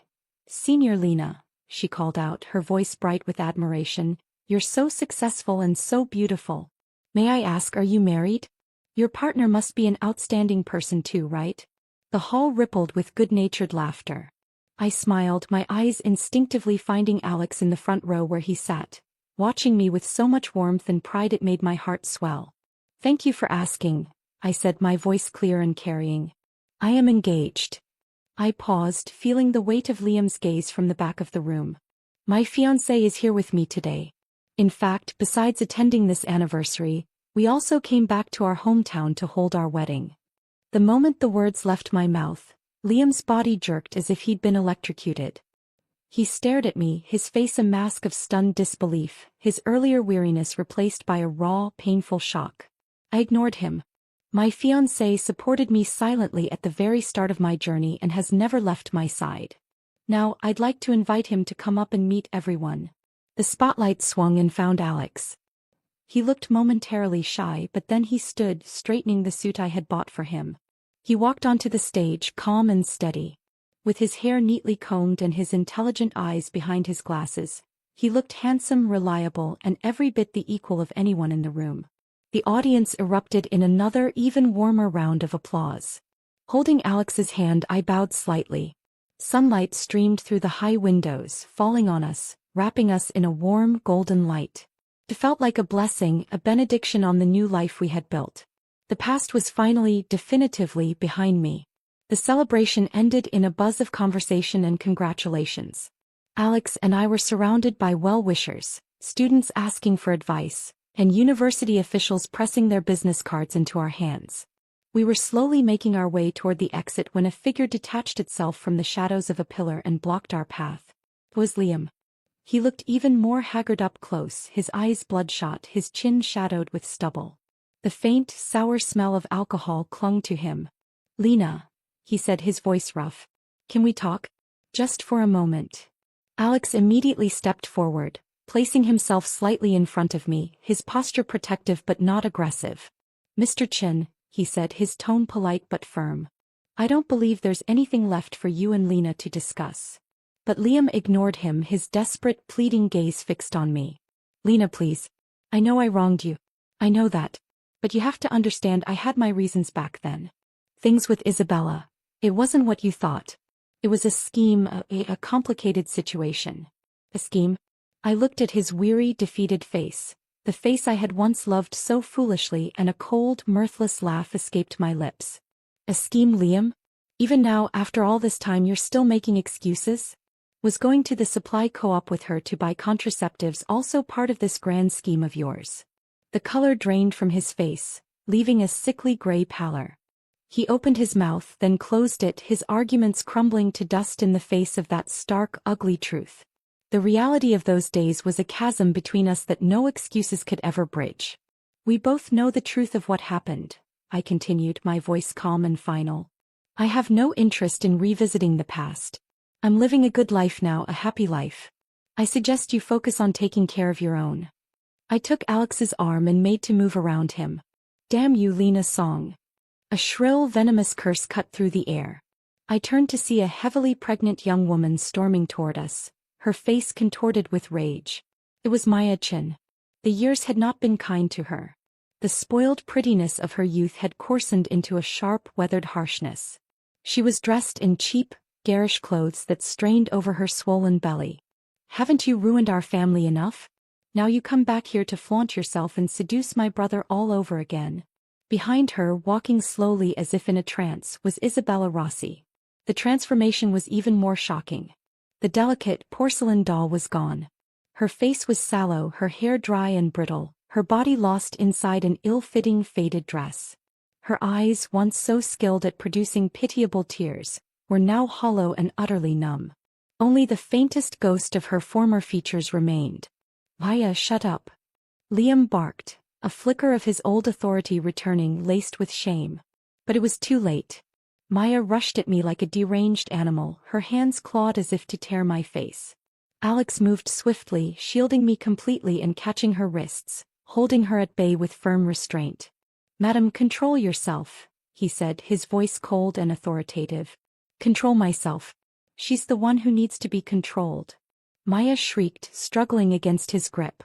"Senior Lena," she called out, her voice bright with admiration, "you're so successful and so beautiful. May I ask, are you married? Your partner must be an outstanding person too, right?" The hall rippled with good-natured laughter. I smiled, my eyes instinctively finding Alex in the front row where he sat, watching me with so much warmth and pride it made my heart swell. "Thank you for asking," I said, my voice clear and carrying. "I am engaged." I paused, feeling the weight of Liam's gaze from the back of the room. "My fiancé is here with me today. In fact, besides attending this anniversary, we also came back to our hometown to hold our wedding." The moment the words left my mouth, Liam's body jerked as if he'd been electrocuted. He stared at me, his face a mask of stunned disbelief, his earlier weariness replaced by a raw, painful shock. I ignored him. My fiancé supported me silently at the very start of my journey and has never left my side. Now, I'd like to invite him to come up and meet everyone. The spotlight swung and found Alex. He looked momentarily shy, but then he stood, straightening the suit I had bought for him. He walked onto the stage, calm and steady. With his hair neatly combed and his intelligent eyes behind his glasses, he looked handsome, reliable, and every bit the equal of anyone in the room. The audience erupted in another, even warmer round of applause. Holding Alex's hand, I bowed slightly. Sunlight streamed through the high windows, falling on us, wrapping us in a warm, golden light. It felt like a blessing, a benediction on the new life we had built. The past was finally, definitively, behind me. The celebration ended in a buzz of conversation and congratulations. Alex and I were surrounded by well-wishers, students asking for advice, and university officials pressing their business cards into our hands. We were slowly making our way toward the exit when a figure detached itself from the shadows of a pillar and blocked our path. It was Liam. He looked even more haggard up close, his eyes bloodshot, his chin shadowed with stubble. The faint, sour smell of alcohol clung to him. "Lena," he said, his voice rough. "Can we talk? Just for a moment." Alex immediately stepped forward, placing himself slightly in front of me, his posture protective but not aggressive. "Mr. Chin," he said, his tone polite but firm. "I don't believe there's anything left for you and Lena to discuss." But Liam ignored him, his desperate, pleading gaze fixed on me. "Lena, please. I know I wronged you. I know that. But you have to understand I had my reasons back then. Things with Isabella. It wasn't what you thought. It was a scheme, a complicated situation." "A scheme?" I looked at his weary, defeated face, the face I had once loved so foolishly, and a cold, mirthless laugh escaped my lips. "A scheme, Liam? Even now, after all this time, you're still making excuses? Was going to the supply co-op with her to buy contraceptives also part of this grand scheme of yours?" The color drained from his face, leaving a sickly gray pallor. He opened his mouth, then closed it, his arguments crumbling to dust in the face of that stark, ugly truth. The reality of those days was a chasm between us that no excuses could ever bridge. We both know the truth of what happened, I continued, my voice calm and final. I have no interest in revisiting the past. I'm living a good life now, a happy life. I suggest you focus on taking care of your own. I took Alex's arm and made to move around him. Damn you, Lena's song. A shrill, venomous curse cut through the air. I turned to see a heavily pregnant young woman storming toward us, her face contorted with rage. It was Maya Chin. The years had not been kind to her. The spoiled prettiness of her youth had coarsened into a sharp, weathered harshness. She was dressed in cheap, garish clothes that strained over her swollen belly. Haven't you ruined our family enough? Now you come back here to flaunt yourself and seduce my brother all over again. Behind her, walking slowly as if in a trance, was Isabella Rossi. The transformation was even more shocking. The delicate porcelain doll was gone. Her face was sallow, her hair dry and brittle, her body lost inside an ill-fitting faded dress. Her eyes, once so skilled at producing pitiable tears, were now hollow and utterly numb. Only the faintest ghost of her former features remained. Maya, shut up. Liam barked, a flicker of his old authority returning, laced with shame. But it was too late. Maya rushed at me like a deranged animal, her hands clawed as if to tear my face. Alex moved swiftly, shielding me completely and catching her wrists, holding her at bay with firm restraint. Madam, control yourself, he said, his voice cold and authoritative. Control myself. She's the one who needs to be controlled. Maya shrieked, struggling against his grip.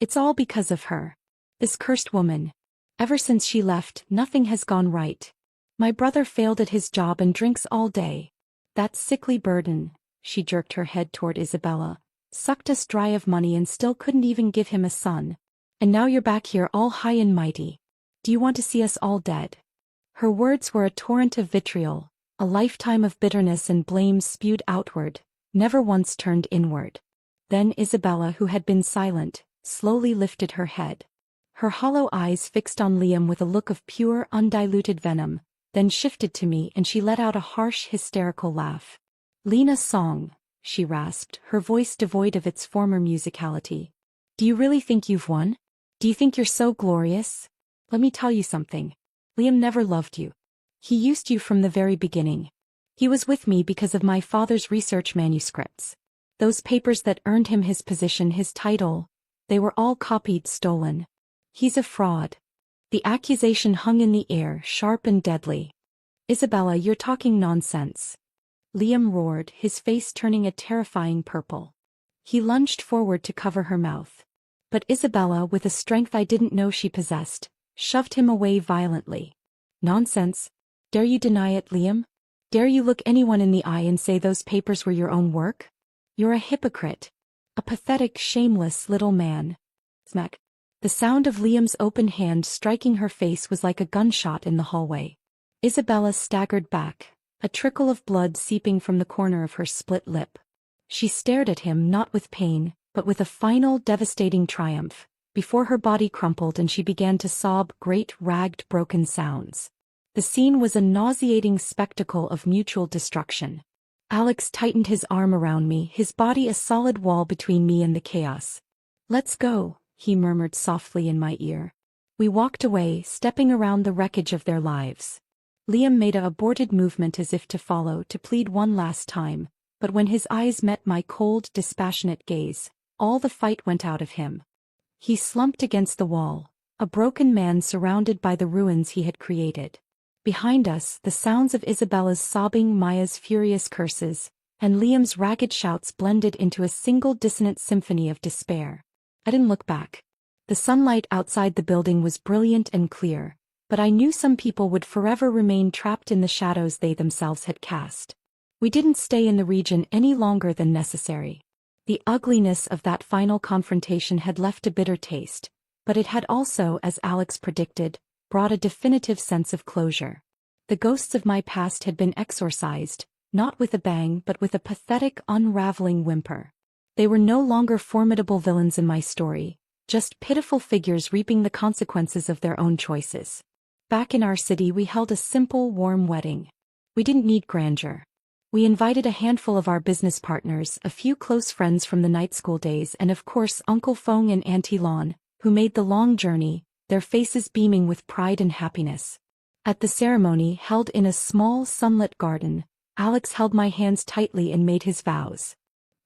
It's all because of her. This cursed woman. Ever since she left, nothing has gone right. My brother failed at his job and drinks all day. That sickly burden, she jerked her head toward Isabella, sucked us dry of money and still couldn't even give him a son. And now you're back here all high and mighty. Do you want to see us all dead? Her words were a torrent of vitriol, a lifetime of bitterness and blame spewed outward, never once turned inward. Then Isabella, who had been silent, slowly lifted her head. Her hollow eyes fixed on Liam with a look of pure, undiluted venom, then shifted to me and she let out a harsh, hysterical laugh. Lena's song, she rasped, her voice devoid of its former musicality. Do you really think you've won? Do you think you're so glorious? Let me tell you something. Liam never loved you. He used you from the very beginning. He was with me because of my father's research manuscripts. Those papers that earned him his position, his title, they were all copied, stolen. He's a fraud. The accusation hung in the air, sharp and deadly. Isabella, you're talking nonsense. Liam roared, his face turning a terrifying purple. He lunged forward to cover her mouth. But Isabella, with a strength I didn't know she possessed, shoved him away violently. Nonsense. Dare you deny it, Liam? Dare you look anyone in the eye and say those papers were your own work? You're a hypocrite. A pathetic, shameless little man. Smack. The sound of Liam's open hand striking her face was like a gunshot in the hallway. Isabella staggered back, a trickle of blood seeping from the corner of her split lip. She stared at him not with pain, but with a final, devastating triumph, before her body crumpled and she began to sob great, ragged, broken sounds. The scene was a nauseating spectacle of mutual destruction. Alex tightened his arm around me, his body a solid wall between me and the chaos. Let's go, he murmured softly in my ear. We walked away, stepping around the wreckage of their lives. Liam made an aborted movement as if to follow, to plead one last time, but when his eyes met my cold, dispassionate gaze, all the fight went out of him. He slumped against the wall, a broken man surrounded by the ruins he had created. Behind us, the sounds of Isabella's sobbing, Maya's furious curses, and Liam's ragged shouts blended into a single dissonant symphony of despair. I didn't look back. The sunlight outside the building was brilliant and clear, but I knew some people would forever remain trapped in the shadows they themselves had cast. We didn't stay in the region any longer than necessary. The ugliness of that final confrontation had left a bitter taste, but it had also, as Alex predicted, brought a definitive sense of closure. The ghosts of my past had been exorcised, not with a bang but with a pathetic, unraveling whimper. They were no longer formidable villains in my story, just pitiful figures reaping the consequences of their own choices. Back in our city we held a simple, warm wedding. We didn't need grandeur. We invited a handful of our business partners, a few close friends from the night school days, and of course Uncle Fong and Auntie Lon, who made the long journey, their faces beaming with pride and happiness. At the ceremony held in a small sunlit garden, Alex held my hands tightly and made his vows.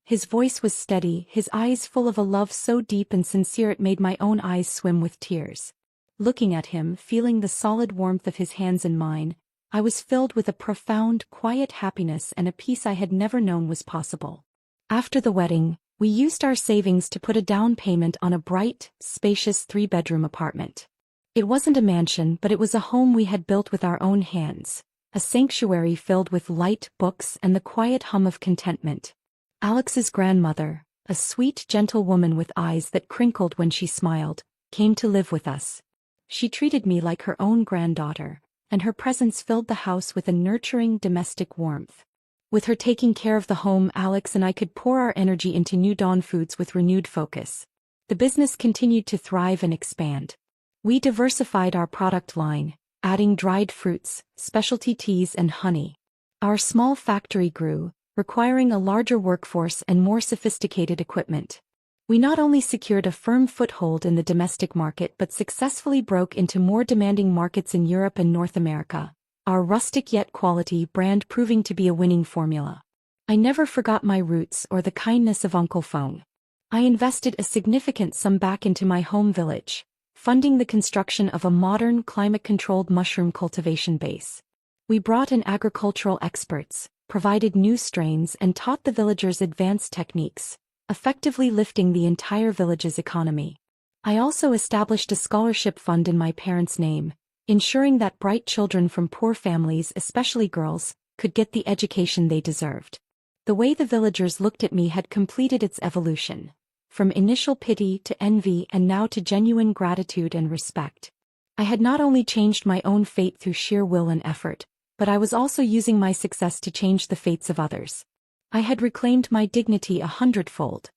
His voice was steady, his eyes full of a love so deep and sincere it made my own eyes swim with tears. Looking at him, feeling the solid warmth of his hands in mine, I was filled with a profound, quiet happiness and a peace I had never known was possible. After the wedding, we used our savings to put a down payment on a bright, spacious 3-bedroom apartment. It wasn't a mansion, but it was a home we had built with our own hands, a sanctuary filled with light, books, and the quiet hum of contentment. Alex's grandmother, a sweet, gentle woman with eyes that crinkled when she smiled, came to live with us. She treated me like her own granddaughter, and her presence filled the house with a nurturing domestic warmth. With her taking care of the home, Alex and I could pour our energy into New Dawn Foods with renewed focus. The business continued to thrive and expand. We diversified our product line, adding dried fruits, specialty teas, and honey. Our small factory grew, requiring a larger workforce and more sophisticated equipment. We not only secured a firm foothold in the domestic market but successfully broke into more demanding markets in Europe and North America, our rustic yet quality brand proving to be a winning formula. I never forgot my roots or the kindness of Uncle Fong. I invested a significant sum back into my home village, funding the construction of a modern climate-controlled mushroom cultivation base. We brought in agricultural experts, provided new strains, and taught the villagers advanced techniques, effectively lifting the entire village's economy. I also established a scholarship fund in my parents' name, ensuring that bright children from poor families, especially girls, could get the education they deserved. The way the villagers looked at me had completed its evolution, from initial pity to envy and now to genuine gratitude and respect. I had not only changed my own fate through sheer will and effort, but I was also using my success to change the fates of others. I had reclaimed my dignity 100-fold.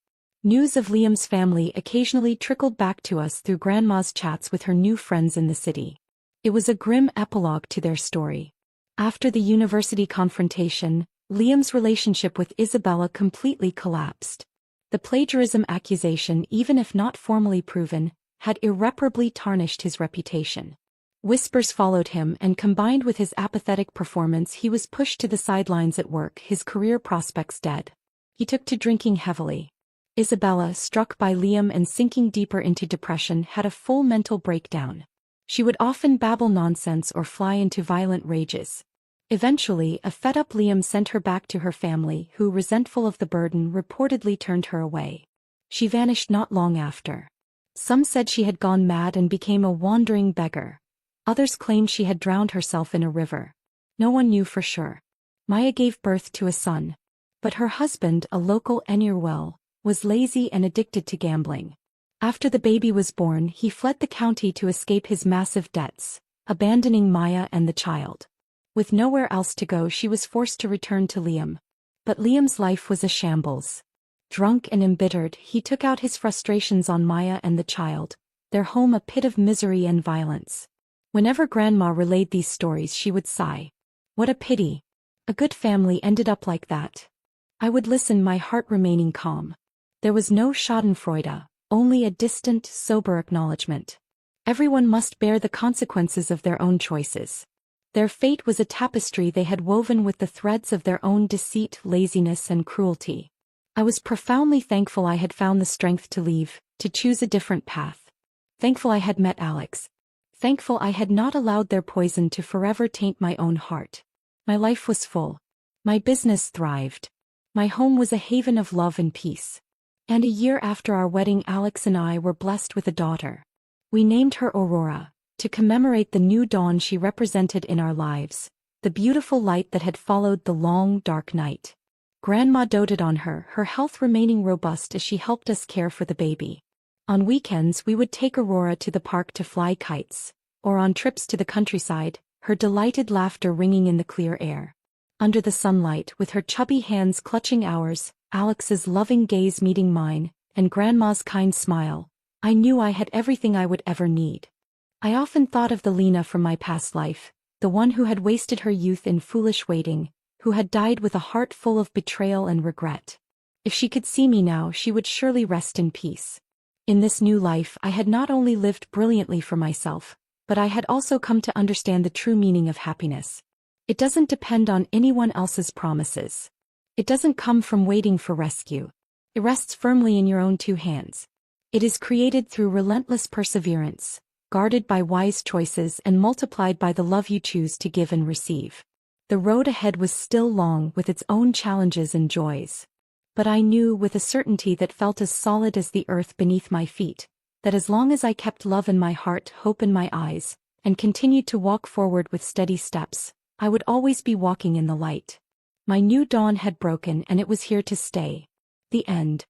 News of Liam's family occasionally trickled back to us through Grandma's chats with her new friends in the city. It was a grim epilogue to their story. After the university confrontation, Liam's relationship with Isabella completely collapsed. The plagiarism accusation, even if not formally proven, had irreparably tarnished his reputation. Whispers followed him, and combined with his apathetic performance, he was pushed to the sidelines at work, his career prospects dead. He took to drinking heavily. Isabella, struck by Liam and sinking deeper into depression, had a full mental breakdown. She would often babble nonsense or fly into violent rages. Eventually, a fed-up Liam sent her back to her family, who, resentful of the burden, reportedly turned her away. She vanished not long after. Some said she had gone mad and became a wandering beggar. Others claimed she had drowned herself in a river. No one knew for sure. Maya gave birth to a son. But her husband, a local Enirwell, was lazy and addicted to gambling. After the baby was born, he fled the county to escape his massive debts, abandoning Maya and the child. With nowhere else to go, she was forced to return to Liam. But Liam's life was a shambles. Drunk and embittered, he took out his frustrations on Maya and the child, their home a pit of misery and violence. Whenever Grandma relayed these stories, she would sigh. What a pity. A good family ended up like that. I would listen, my heart remaining calm. There was no schadenfreude, only a distant, sober acknowledgement. Everyone must bear the consequences of their own choices. Their fate was a tapestry they had woven with the threads of their own deceit, laziness, and cruelty. I was profoundly thankful I had found the strength to leave, to choose a different path. Thankful I had met Alex. Thankful I had not allowed their poison to forever taint my own heart. My life was full. My business thrived. My home was a haven of love and peace. And a year after our wedding, Alex and I were blessed with a daughter. We named her Aurora, to commemorate the new dawn she represented in our lives, the beautiful light that had followed the long, dark night. Grandma doted on her, her health remaining robust as she helped us care for the baby. On weekends we would take Aurora to the park to fly kites, or on trips to the countryside, her delighted laughter ringing in the clear air. Under the sunlight, with her chubby hands clutching ours, Alex's loving gaze meeting mine, and Grandma's kind smile, I knew I had everything I would ever need. I often thought of the Lena from my past life, the one who had wasted her youth in foolish waiting, who had died with a heart full of betrayal and regret. If she could see me now, she would surely rest in peace. In this new life I had not only lived brilliantly for myself, but I had also come to understand the true meaning of happiness. It doesn't depend on anyone else's promises. It doesn't come from waiting for rescue. It rests firmly in your own two hands. It is created through relentless perseverance, guarded by wise choices and multiplied by the love you choose to give and receive. The road ahead was still long with its own challenges and joys. But I knew with a certainty that felt as solid as the earth beneath my feet, that as long as I kept love in my heart, hope in my eyes, and continued to walk forward with steady steps, I would always be walking in the light. My new dawn had broken and it was here to stay. The end.